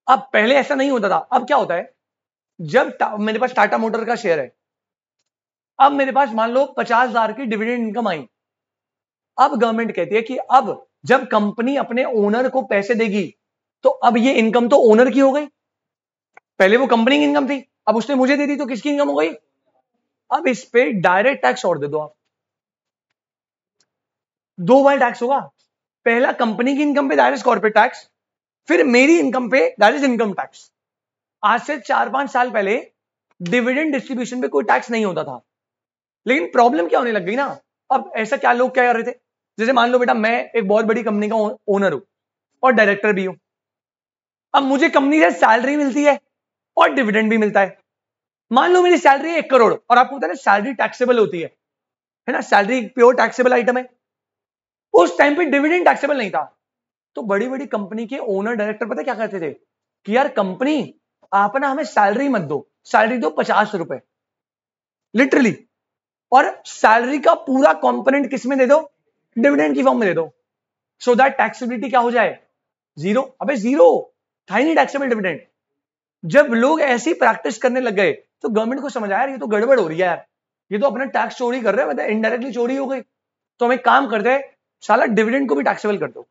अब पहले ऐसा नहीं होता था, अब क्या होता है, जब मेरे पास टाटा मोटर का शेयर है, अब मेरे पास मान लो 50,000 की डिविडेंड इनकम आई। अब गवर्नमेंट कहती है कि अब जब कंपनी अपने ओनर को पैसे देगी तो अब ये इनकम तो ओनर की हो गई, पहले वो कंपनी की इनकम थी, अब उसने मुझे दे दी तो किसकी इनकम हो गई। अब इस पे डायरेक्ट टैक्स और दे दो आप, 2 बार टैक्स होगा। पहला कंपनी की इनकम पे दैट इज कॉर्पोरेट टैक्स, फिर मेरी इनकम पे दैट इज इनकम टैक्स। आज से 4-5 साल पहले डिविडेंड डिस्ट्रीब्यूशन पे कोई टैक्स नहीं होता था, लेकिन प्रॉब्लम क्या होने लग गई ना, अब ऐसा क्या लोग क्या कर रहे थे, जैसे मान लो बेटा मैं एक बहुत बड़ी कंपनी का ओनर हूं और डायरेक्टर भी हूं, अब मुझे कंपनी से सैलरी मिलती है और डिविडेंड भी मिलता है। मान लो मेरी सैलरी है 1 करोड़, और आपको पता है ना सैलरी टैक्सेबल होती है ना, सैलरी प्योर टैक्सेबल आइटम है। उस टाइम पे डिविडेंड टैक्सेबल नहीं था, तो बड़ी बड़ी कंपनी के ओनर डायरेक्टर पता क्या कहते थे कि यार कंपनी आप ना हमें सैलरी मत दो, सैलरी दो 50 रुपए लिटरली, और सैलरी का पूरा कंपोनेंट किस में दे दो, डिविडेंड की फॉर्म में दे दो, सो दैट टैक्सेबिलिटी क्या हो जाए, जीरो। अबे जीरो था ही नहीं टैक्सेबल डिविडेंड। जब लोग ऐसी प्रैक्टिस करने लग गए तो गवर्नमेंट को समझ आया ये तो गड़बड़ हो रही है यार, ये तो अपना टैक्स चोरी कर रहे हैं, मतलब इनडायरेक्टली चोरी हो गई, तो हम एक काम करते हैं साला डिविडेंड को भी टैक्सेबल कर दो।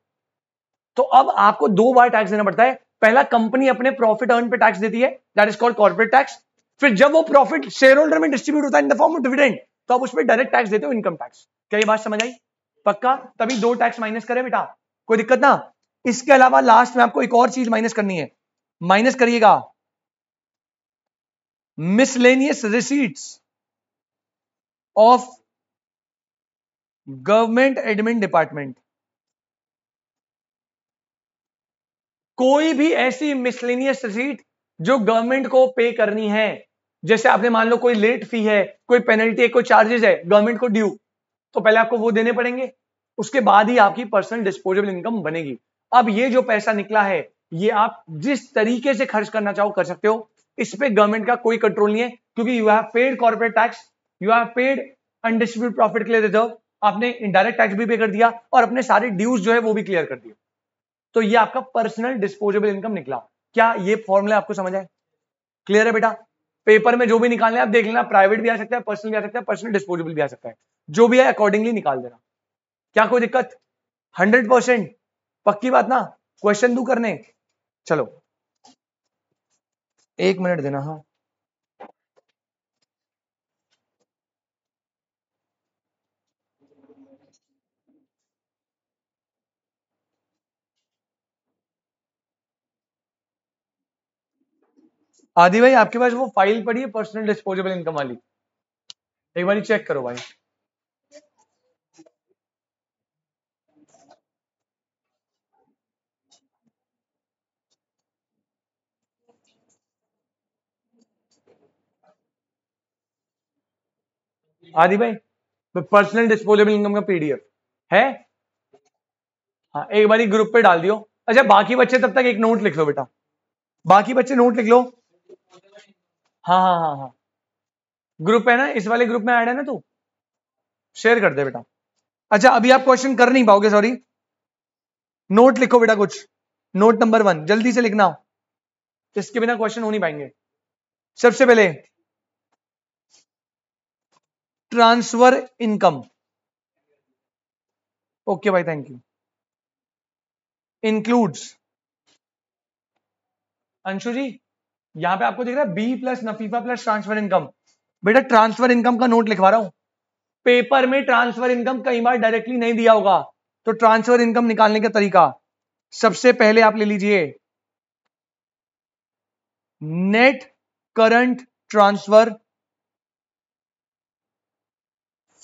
तो अब आपको 2 बार टैक्स देना पड़ता है, पहला कंपनी अपने प्रॉफिट अर्न पे टैक्स देती है that is called corporate tax, फिर जब वो प्रॉफिट शेयर होल्डर में डिस्ट्रीब्यूट होता है in the form of dividend तो आप उस पर डायरेक्ट टैक्स देते हो, इनकम टैक्स। क्या ये बात समझ आई, पक्का, तभी 2 टैक्स माइनस करे बेटा, कोई दिक्कत ना। इसके अलावा लास्ट में आपको एक और चीज माइनस करनी है, माइनस करिएगा miscellaneous receipts of government admin department. कोई भी ऐसी मिसलेनियस रिसीट जो गवर्नमेंट को पे करनी है, जैसे आपने मान लो कोई लेट फी है, कोई पेनल्टी है, कोई चार्जेस है गवर्नमेंट को ड्यू, तो पहले आपको वो देने पड़ेंगे, उसके बाद ही आपकी पर्सनल डिस्पोजेबल इनकम बनेगी। अब ये जो पैसा निकला है ये आप जिस तरीके से खर्च करना चाहो कर सकते हो, इस पे गवर्नमेंट का कोई कंट्रोल नहीं है, क्योंकि you have paid corporate tax, you have paid undistributed profit के लिए रिजर्व, आपने इनडायरेक्ट टैक्स भी पे कर दिया और अपने सारे ड्यूज जो है वो भी क्लियर कर दिए, तो ये आपका पर्सनल डिस्पोजेबल इनकम निकला। क्या ये फॉर्मूला आपको समझ आए, क्लियर है बेटा। पेपर में जो भी निकालना है आप देख लेना, प्राइवेट भी आ सकता है, पर्सनल भी आ सकता है, पर्सनल डिस्पोजेबल भी आ सकता है, जो भी है अकॉर्डिंगली निकाल देना। क्या कोई दिक्कत, 100% पक्की बात ना, क्वेश्चन दू करने, चलो 1 मिनट देना। हाँ आदि भाई आपके पास वो फाइल पड़ी है पर्सनल डिस्पोजेबल इनकम वाली, एक बार चेक करो भाई। आदि भाई पर्सनल डिस्पोजेबल इनकम का पीडीएफ है, हाँ एक बार ग्रुप पे डाल दियो। अच्छा बाकी बच्चे तब तक एक नोट लिख लो बेटा, बाकी बच्चे नोट लिख लो। हाँ हाँ हाँ हाँ ग्रुप है ना, इस वाले ग्रुप में ऐड है ना, तू शेयर कर दे बेटा। अच्छा अभी आप क्वेश्चन कर नहीं पाओगे, सॉरी, नोट लिखो बेटा कुछ, नोट नंबर 1 जल्दी से लिखना, इसके बिना क्वेश्चन हो नहीं पाएंगे। सबसे पहले ट्रांसफर इनकम, ओके भाई thank you, includes, Anshu ji यहां पे आपको दिख रहा है बी प्लस नफीफा प्लस ट्रांसफर इनकम, बेटा ट्रांसफर इनकम का नोट लिखवा रहा हूं। पेपर में ट्रांसफर इनकम कई बार डायरेक्टली नहीं दिया होगा, तो ट्रांसफर इनकम निकालने का तरीका, सबसे पहले आप ले लीजिए net current transfer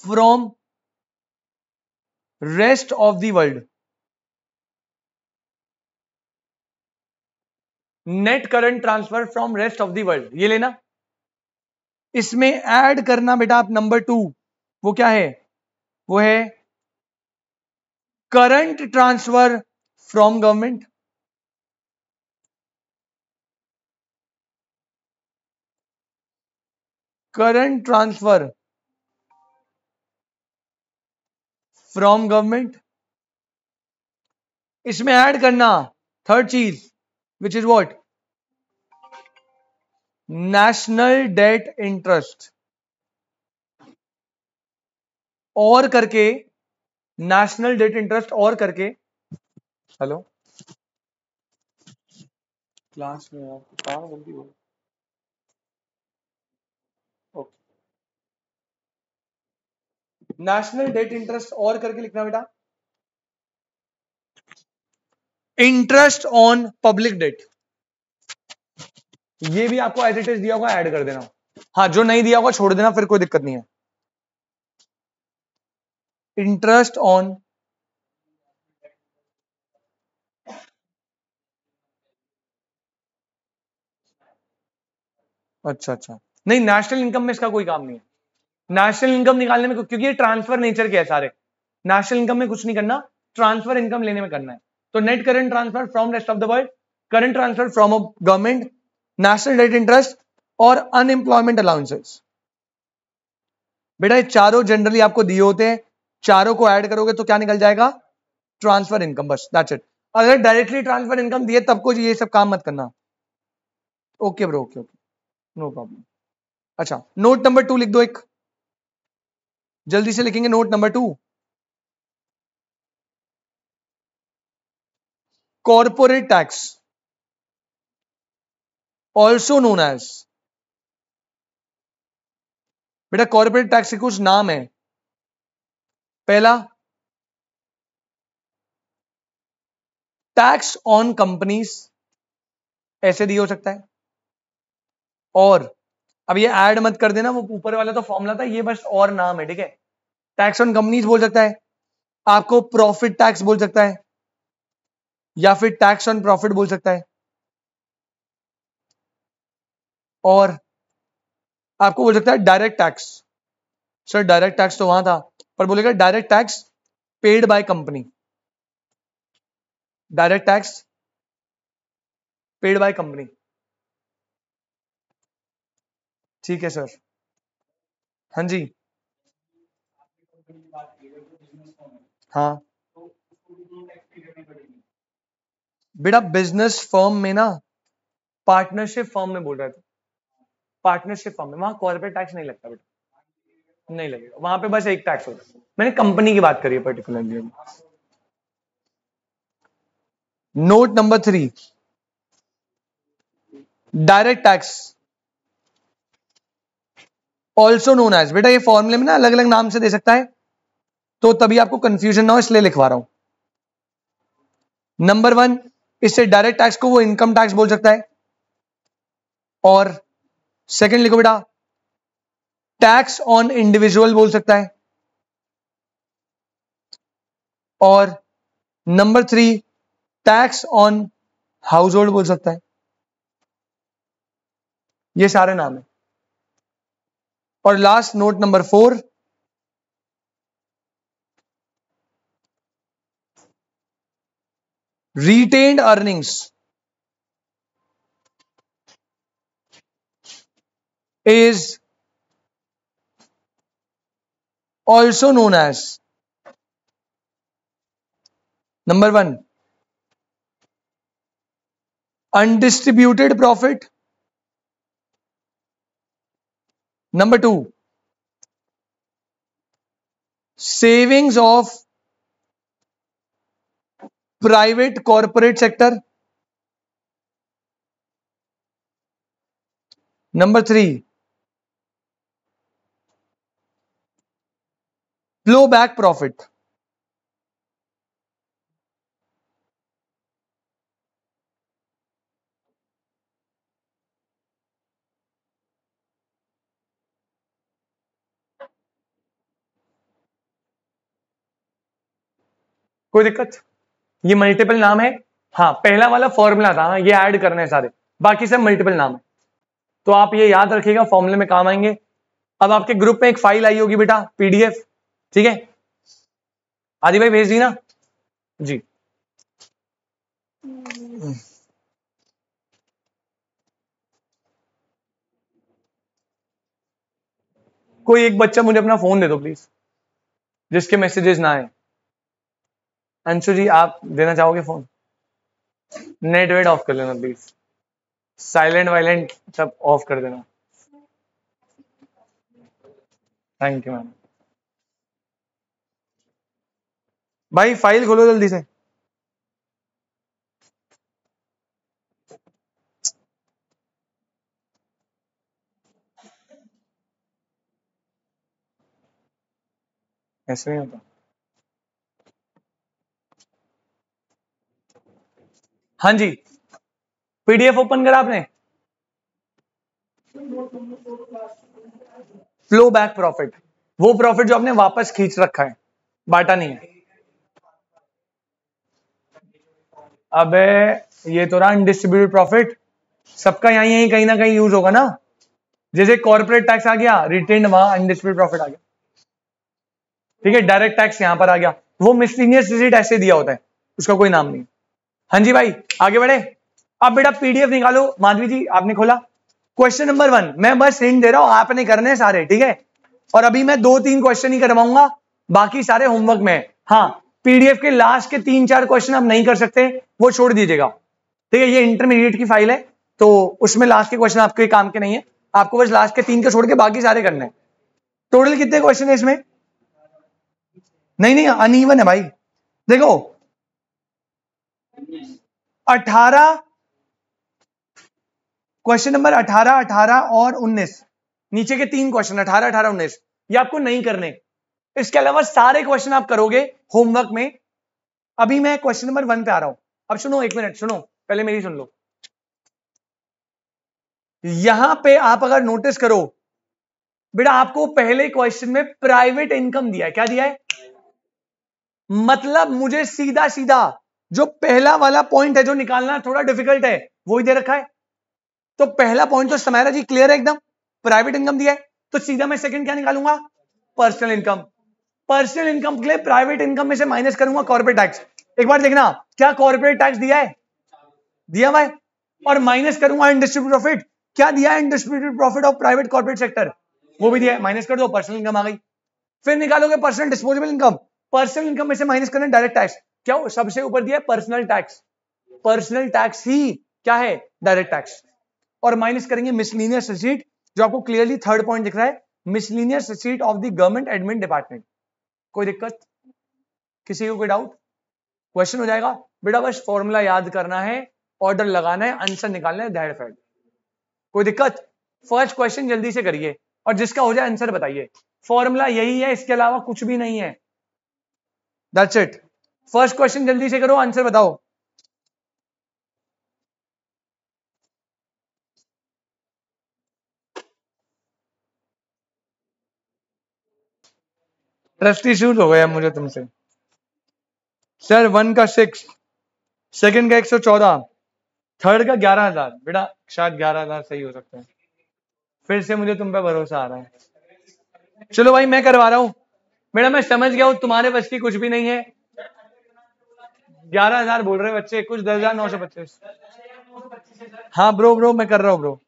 from rest of the world. Net current transfer from rest of the world, ये लेना। इसमें ऐड करना बेटा आप नंबर 2, वो क्या है, वो है current transfer from government. Current transfer from government. इसमें ऐड करना थर्ड चीज, which is what, national debt interest, और करके नेशनल डेट इंटरेस्ट और करके, हेलो क्लास में आपको कहाँ जल्दी हो, ओके, नेशनल डेट इंटरेस्ट और करके लिखना बेटा, इंटरेस्ट ऑन पब्लिक डेट। ये भी आपको एज इट इज दिया होगा, ऐड कर देना। हाँ, जो नहीं दिया होगा छोड़ देना, फिर कोई दिक्कत नहीं है। इंटरेस्ट ऑन अच्छा, नहीं नेशनल इनकम में इसका कोई काम नहीं है। नेशनल इनकम निकालने में, क्योंकि ये ट्रांसफर नेचर के है सारे, नेशनल इनकम में कुछ नहीं करना, ट्रांसफर इनकम लेने में करना है। तो net current transfer from rest of the world, current transfer from government, national debt interest और अनएम्प्लॉयमेंट अलाउंसेस। बेटा ये चारों जनरली आपको दिए होते हैं, चारों को ऐड करोगे तो क्या निकल जाएगा, ट्रांसफर इनकम, बस दैट्स इट। अगर डायरेक्टली ट्रांसफर इनकम दिए तब को ये सब काम मत करना। Okay bro, okay, no problem. अच्छा, नोट नंबर 2 लिख दो एक, जल्दी से लिखेंगे note number 2, corporate tax also known as, बेटा कॉर्पोरेट टैक्स के कुछ नाम है। पहला टैक्स ऑन कंपनीज, ऐसे दिया हो सकता है, और अब ये ऐड मत कर देना, वो ऊपर वाला तो फॉर्मूला था, ये बस और नाम है, ठीक है। टैक्स ऑन कंपनीज बोल सकता है, आपको प्रॉफिट टैक्स बोल सकता है, या फिर टैक्स ऑन प्रॉफिट बोल सकता है, और आपको बोल सकता है direct tax. Sir direct tax तो वहां था, पर बोलेगा direct tax paid by company, direct tax paid by company, ठीक है सर। हाँ जी, हाँ बेटा बिजनेस फर्म में ना, पार्टनरशिप फर्म में बोल रहे थे, पार्टनरशिप फर्म में वहां कॉर्पोरेट टैक्स नहीं लगता बेटा, नहीं लगेगा वहां पे, बस एक टैक्स होता है। मैंने कंपनी की बात करी है particularly. Note number 3, direct tax also known as, बेटा ये फॉर्मूले में ना अलग अलग नाम से दे सकता है, तो तभी आपको कंफ्यूजन ना हो इसलिए लिखवा रहा हूं। नंबर 1, इससे डायरेक्ट टैक्स को वो इनकम टैक्स बोल सकता है, और सेकंड लिखो बेटा टैक्स ऑन इंडिविजुअल बोल सकता है, और number 3 tax on house hold बोल सकता है। ये सारे नाम है। और last note number 4, retained earnings is also known as, number 1 undistributed profit, number 2 savings of private corporate sector, number 3 flow back profit। कोई दिक्कत? ये मल्टीपल नाम है, हाँ पहला वाला फॉर्मूला था, हाँ ये ऐड करने हैं सारे, बाकी सब मल्टीपल नाम है, तो आप ये याद रखिएगा, फॉर्मूले में काम आएंगे। अब आपके ग्रुप में एक फाइल आई होगी बेटा, पीडीएफ, ठीक है, आदि भाई भेज दी ना जी। कोई एक बच्चा मुझे अपना फोन दे दो प्लीज, जिसके मैसेजेस ना आए। अंशु जी आप देना चाहोगे फोन? नेट वेट ऑफ कर लेना प्लीज, साइलेंट वाइलेंट सब ऑफ कर देना, थैंक यू मैम। भाई फाइल खोलो जल्दी से। ऐसे नहीं होता। हाँ जी, पीडीएफ ओपन करा आपने? फ्लो बैक प्रॉफिट, वो प्रॉफिट जो आपने वापस खींच रखा है, बांटा नहीं है। अबे ये तो रहा अनडिस्ट्रीब्यूटेड प्रॉफिट, सबका यहीं यहीं कहीं ना कहीं यूज होगा ना, जैसे कॉर्पोरेट टैक्स आ गया, रिटेन्ड वहां अनडिस्ट्रीब्यूटेड प्रॉफिट आ गया, ठीक है, डायरेक्ट टैक्स यहां पर आ गया, वो मिसलिनियस रिसीट ऐसे दिया होता है, उसका कोई नाम नहीं। हाँ जी भाई आगे बढ़े। अब बेटा पीडीएफ निकालो, माधवी जी आपने खोला, क्वेश्चन नंबर 1, मैं बस हिंट दे रहा हूं, आपने करने हैं सारे, ठीक है, और अभी मैं 2-3 क्वेश्चन ही करवाऊंगा, बाकी सारे होमवर्क में। हाँ पीडीएफ के लास्ट के 3-4 क्वेश्चन आप नहीं कर सकते, वो छोड़ दीजिएगा, ठीक है, ये इंटरमीडिएट की फाइल है, तो उसमें लास्ट के क्वेश्चन आपके काम के नहीं है, आपको बस लास्ट के 3 के छोड़ के बाकी सारे करने हैं। टोटल कितने क्वेश्चन है इसमें? नहीं अनइवन है भाई, देखो 18, क्वेश्चन नंबर 18, 18 और 19, नीचे के 3 क्वेश्चन 18, 18, 19, ये आपको नहीं करने, इसके अलावा सारे क्वेश्चन आप करोगे होमवर्क में। अभी मैं क्वेश्चन नंबर 1 पे आ रहा हूं। अब सुनो, 1 मिनट सुनो, पहले मेरी सुन लो। यहां पे आप अगर नोटिस करो बेटा, आपको पहले क्वेश्चन में प्राइवेट इनकम दिया है, क्या दिया है? मतलब मुझे सीधा सीधा जो पहला वाला पॉइंट है जो निकालना थोड़ा डिफिकल्ट है, वो ही दे रखा है, तो पहला पॉइंट तो समारा जी क्लियर है एकदम, प्राइवेट इनकम दिया है, तो सीधा मैं सेकंड क्या निकालूंगा? Personal income. पर्सनल इनकम के लिए प्राइवेट इनकम में से माइनस करूंगा कॉर्पोरेट टैक्स। एक बार देखना, क्या कॉर्पोरेट टैक्स दिया है? दिया हुआ है। और माइनस करूंगा अनडिस्ट्रीब्यूटेड प्रॉफिट, क्या दिया है? Undistributed profit of private corporate sector, वो भी दिया है, माइनस कर दो, पर्सनल इनकम आ गई। फिर निकालोगे personal disposable income, personal income में से माइनस करना डायरेक्ट टैक्स, क्या सबसे ऊपर दिया है? पर्सनल टैक्स, पर्सनल टैक्स ही क्या है? Direct tax. और माइनस करेंगे मिसलिनियस रिसीट, जो आपको क्लियरली थर्ड पॉइंट दिख रहा है, miscellaneous receipt of the government admin department. कोई दिक्कत? किसी को कोई डाउट? क्वेश्चन हो जाएगा बेटा, बस फॉर्मूला याद करना है, ऑर्डर लगाना है, आंसर निकालना है, दैट फैक्ट। कोई दिक्कत? फर्स्ट क्वेश्चन जल्दी से करिए, और जिसका हो जाए आंसर बताइए। फॉर्मूला यही है, इसके अलावा कुछ भी नहीं है, दैट्स इट। फर्स्ट क्वेश्चन जल्दी से करो, आंसर बताओ। ट्रस्ट इश्यूज हो गया मुझे तुमसे। सर 1 का 6, सेकंड का 114, थर्ड का 11,000, बेटा शायद 11,000 सही हो सकता है, फिर से मुझे तुम पे भरोसा आ रहा है। चलो भाई मैं करवा रहा हूं बेटा, मैं समझ गया हूं तुम्हारे बस की कुछ भी नहीं है। 11,000 बोल रहे बच्चे, कुछ 10,925। हाँ ब्रो मैं कर रहा हूँ ब्रो।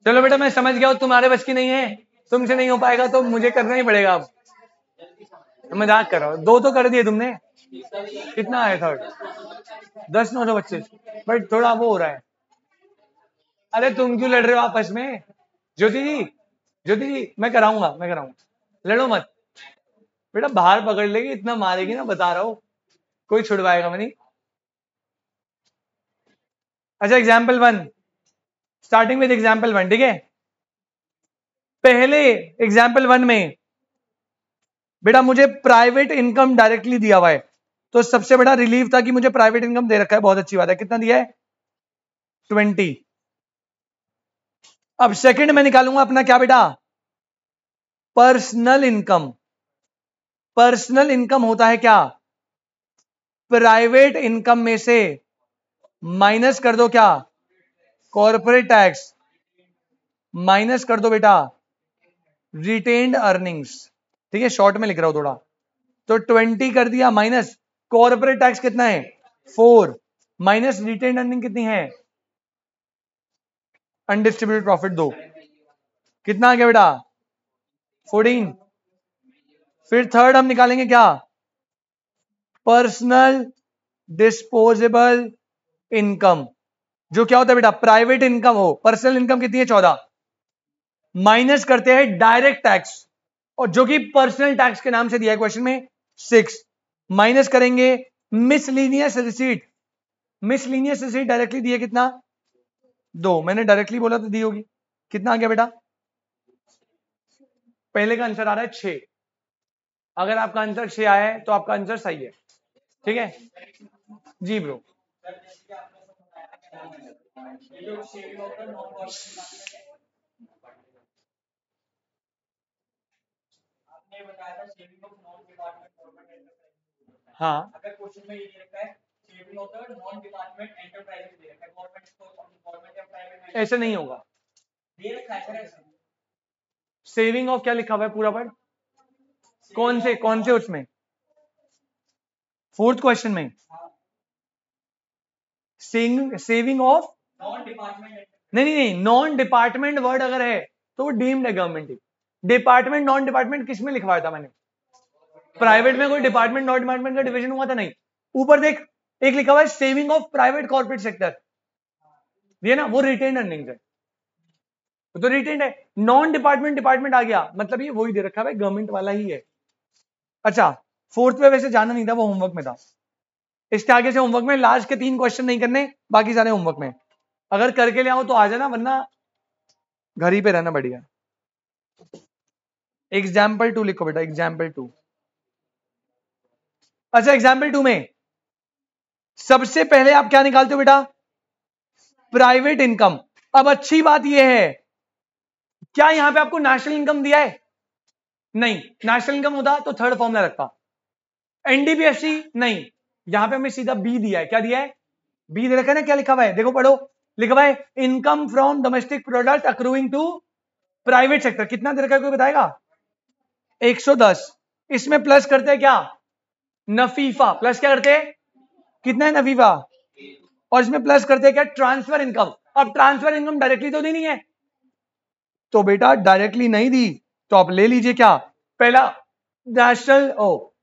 चलो बेटा मैं समझ गया हूं तुम्हारे बस की नहीं है, तुमसे नहीं हो पाएगा तो मुझे करना ही पड़ेगा। अब मजाक कर रहा हूं, 2 तो कर दिए तुमने, कितना आया थर्ड? 10,925, बट थोड़ा वो हो रहा है। अरे तुम क्यों लड़ रहे हो आपस में? ज्योति जी मैं कराऊंगा, लड़ो मत बेटा, बाहर पकड़ लेगी, इतना मारेगी ना, बता रहा हूं, कोई छुड़वाएगा मैं नहीं। अच्छा एग्जाम्पल 1, स्टार्टिंग विद एग्जाम्पल 1, ठीक है। पहले एग्जाम्पल 1 में बेटा मुझे प्राइवेट इनकम डायरेक्टली दिया हुआ है, तो सबसे बड़ा रिलीफ था कि मुझे प्राइवेट इनकम दे रखा है, बहुत अच्छी बात है। कितना दिया है? 20। अब सेकंड में निकालूंगा अपना क्या बेटा? पर्सनल इनकम, पर्सनल इनकम होता है क्या, प्राइवेट इनकम में से माइनस कर दो क्या, कॉर्पोरेट टैक्स, माइनस कर दो बेटा रिटेन्ड अर्निंग्स। ठीक है, शॉर्ट में लिख रहा हूं थोड़ा, तो 20 कर दिया माइनस कॉर्पोरेट टैक्स कितना है 4 माइनस रिटेन्ड अर्निंग कितनी है, अनडिस्ट्रीब्यूटेड प्रॉफिट 2, कितना आ गया बेटा 14। फिर थर्ड हम निकालेंगे क्या, पर्सनल डिस्पोजेबल इनकम, जो क्या होता है बेटा प्राइवेट इनकम हो, पर्सनल इनकम कितनी है 14, माइनस करते हैं डायरेक्ट टैक्स, और जो कि पर्सनल टैक्स के नाम से दिया है क्वेश्चन में 6, माइनस करेंगे miscellaneous receipt, miscellaneous receipt directly दिए कितना 2, मैंने डायरेक्टली बोला तो दी होगी, कितना आ गया बेटा, पहले का आंसर आ रहा है 6, अगर आपका आंसर 6 आया है तो आपका आंसर सही है। ठीक है जी ब्रो। हाँ अगर क्वेश्चन में ये दे रखा है saving of the non department enterprises दे रखा है, गवर्नमेंट या प्राइवेट, ऐसे नहीं होगा, दे रखा है सर ऐसे। सेविंग ऑफ क्या लिखा हुआ है पूरा पढ़, कौन से उसमें फोर्थ क्वेश्चन में सेविंग ऑफ नॉन डिपार्टमेंट, नहीं नॉन डिपार्टमेंट वर्ड अगर है तो वो डीम्ड है गवर्नमेंट, डिपार्टमेंट नॉन डिपार्टमेंट किस में लिखवाया था मैंने, प्राइवेट में कोई डिपार्टमेंट नॉन डिपार्टमेंट का डिवीजन हुआ था नहीं, ऊपर देख एक लिखा हुआ है saving of private corporate sector, ये ना वो रिटेन्ड अर्निंग्स है, तो रिटेन्ड है, नॉन डिपार्टमेंट डिपार्टमेंट आ गया मतलब ये वही दे रखा है गवर्नमेंट वाला ही है। अच्छा फोर्थ पे वैसे जाना नहीं था, वो होमवर्क में था, इसके आगे से होमवर्क में लास्ट के 3 क्वेश्चन नहीं करने, बाकी सारे होमवर्क में, अगर करके ले आओ तो आ जाना, वरना घर ही पे रहना बढ़िया। एग्जाम्पल 2 लिखो बेटा, एग्जाम्पल 2। अच्छा एग्जाम्पल 2 में सबसे पहले आप क्या निकालते हो बेटा, प्राइवेट इनकम। अब अच्छी बात यह है, क्या यहां पे आपको नेशनल इनकम दिया है, नहीं, नेशनल इनकम होता तो थर्ड फॉर्मूला रखता, एनडीपीएससी नहीं, यहां पे हमें सीधा बी दिया है, क्या दिया है बी दे रखा है ना, क्या लिखा हुआ है देखो पढ़ो, लिखा हुआ है income from domestic product accruing to private sector, कितना दे रखा है कोई बताएगा 110, इसमें प्लस करते हैं क्या नफीफा, प्लस क्या करते हैं कितना है नफीफा, और इसमें प्लस करते हैं क्या ट्रांसफर इनकम। अब ट्रांसफर इनकम डायरेक्टली तो दी नहीं है, तो बेटा डायरेक्टली नहीं दी तो आप ले लीजिए क्या, पहला national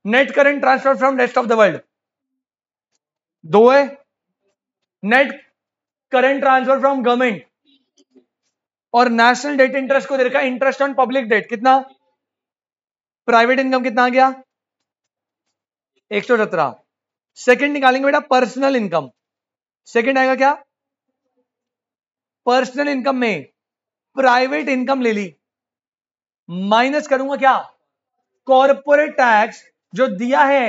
net current transfer from rest of the world 2 है, net current transfer from government, और नेशनल डेट इंटरेस्ट को दे रखा है इंटरेस्ट ऑन पब्लिक डेट, कितना प्राइवेट इनकम कितना आ गया 117। सेकंड निकालेंगे बेटा पर्सनल इनकम, सेकंड आएगा क्या पर्सनल इनकम में प्राइवेट इनकम ले ली, माइनस करूंगा क्या कॉर्पोरेट टैक्स जो दिया है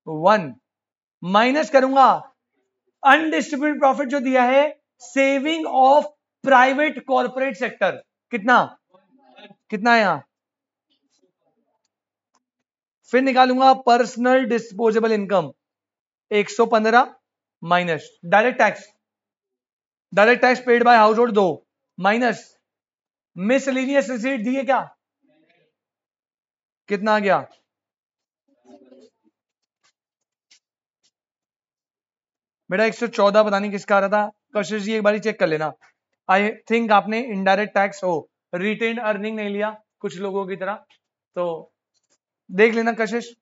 1, माइनस करूंगा अनडिस्ट्रीब्यूटेड प्रॉफिट जो दिया है saving of private corporate sector, कितना है यहां, फिर निकालूंगा personal disposable income 115 minus direct tax paid by house hold 2 minus miscellaneous receipt दिए क्या, कितना आ गया बेटा 114, पता नहीं किसका आ रहा था, कशिश जी एक बार चेक कर लेना, आई थिंक आपने इनडायरेक्ट टैक्स रिटेन अर्निंग नहीं लिया कुछ लोगों की तरह, तो देख लेना कशिश,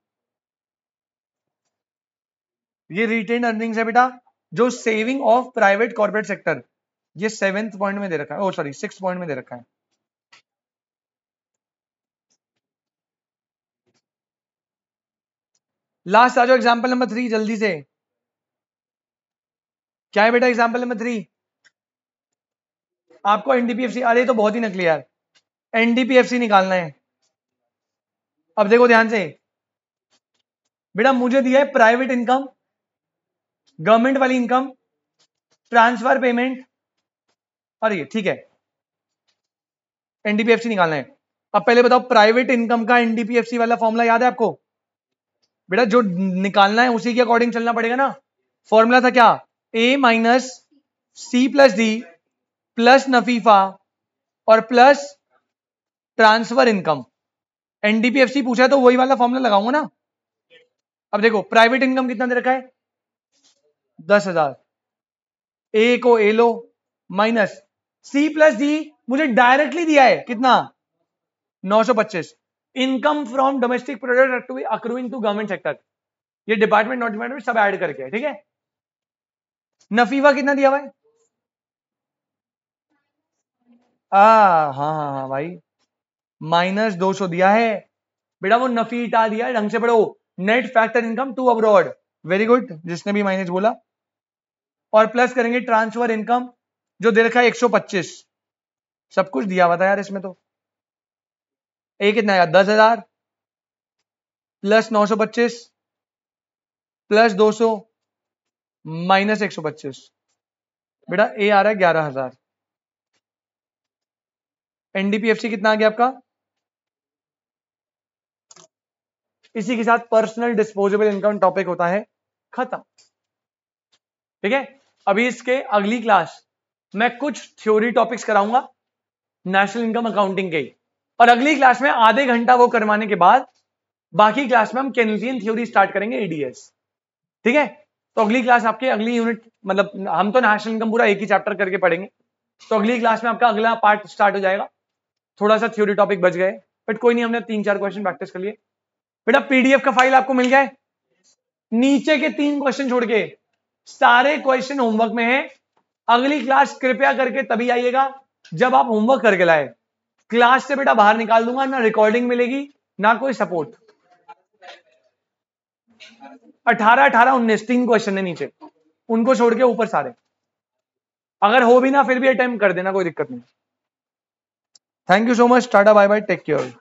ये रिटेन अर्निंग्स है बेटा जो saving of private corporate sector, ये 7th पॉइंट में दे रखा है, सॉरी 6th पॉइंट में दे रखा है। लास्ट आ जाओ एग्जाम्पल नंबर 3 जल्दी से, क्या है बेटा एग्जाम्पल नंबर 3, आपको एनडीपीएफसी, अरे तो बहुत ही नकली यार, एनडीपीएफसी निकालना है। अब देखो ध्यान से बेटा, मुझे दिया है प्राइवेट इनकम, गवर्नमेंट वाली इनकम, ट्रांसफर पेमेंट, और ये ठीक है एनडीपीएफसी निकालना है। अब पहले बताओ प्राइवेट इनकम का एनडीपीएफसी वाला फॉर्मूला याद है आपको? बेटा जो निकालना है उसी के अकॉर्डिंग चलना पड़ेगा ना। फॉर्मूला था क्या? A minus C plus D plus नफीफा और प्लस ट्रांसफर इनकम। एनडीपीएफसी पूछा है तो वही वाला फॉर्मूला लगाऊंगा ना। अब देखो प्राइवेट इनकम कितना दे रखा है? 10,000। ए को ए लो माइनस सी प्लस डी मुझे डायरेक्टली दिया है कितना? 925। Income from domestic product accruing to government sector, ये डिपार्टमेंट नॉट डिपार्टमेंट सब ऐड करके है, ठीक है। नफीफा कितना दिया भाई? हाँ हाँ हाँ भाई, -200 दिया है बेटा, वो नफीटा दिया है, ढंग से पढ़ो। Net factor income to abroad, very good जिसने भी माइनस बोला। और प्लस करेंगे ट्रांसफर इनकम जो दे रखा है 125। सब कुछ दिया हुआ था यार इसमें तो। ए कितना आया? 10,000 प्लस 925 प्लस 200 माइनस 125। बेटा ए आ रहा है 11,000। एनडीपीएफसी कितना आ गया आपका? इसी के साथ पर्सनल डिस्पोजेबल इनकम टॉपिक होता है खत्म, ठीक है। अभी इसके अगली क्लास मैं कुछ थ्योरी टॉपिक्स कराऊंगा नेशनल इनकम अकाउंटिंग के, और अगली क्लास में आधे घंटा वो करवाने के बाद बाकी क्लास में हम केनेडियन थ्योरी स्टार्ट करेंगे एडीएस, ठीक है। तो अगली क्लास आपके अगली यूनिट, मतलब हम तो नेशनल इनकम पूरा एक ही चैप्टर करके पढ़ेंगे, तो अगली क्लास में आपका अगला पार्ट स्टार्ट हो जाएगा। थोड़ा सा थ्योरी टॉपिक बच गए बट कोई नहीं, हमने 3-4 क्वेश्चन प्रैक्टिस कर लिए। बेटा पीडीएफ का फाइल आपको मिल गया है, नीचे के 3 क्वेश्चन छोड़ के सारे क्वेश्चन होमवर्क में है। अगली क्लास कृपया करके तभी आइएगा जब आप होमवर्क करके लाए। क्लास से बेटा बाहर निकाल दूंगा, ना रिकॉर्डिंग मिलेगी ना कोई सपोर्ट। 18, 18, 19 3 क्वेश्चन है नीचे, उनको छोड़ के ऊपर सारे। अगर हो भी ना फिर भी अटेम्प्ट कर देना, कोई दिक्कत नहीं। Thank you so much, tata bye bye, take care.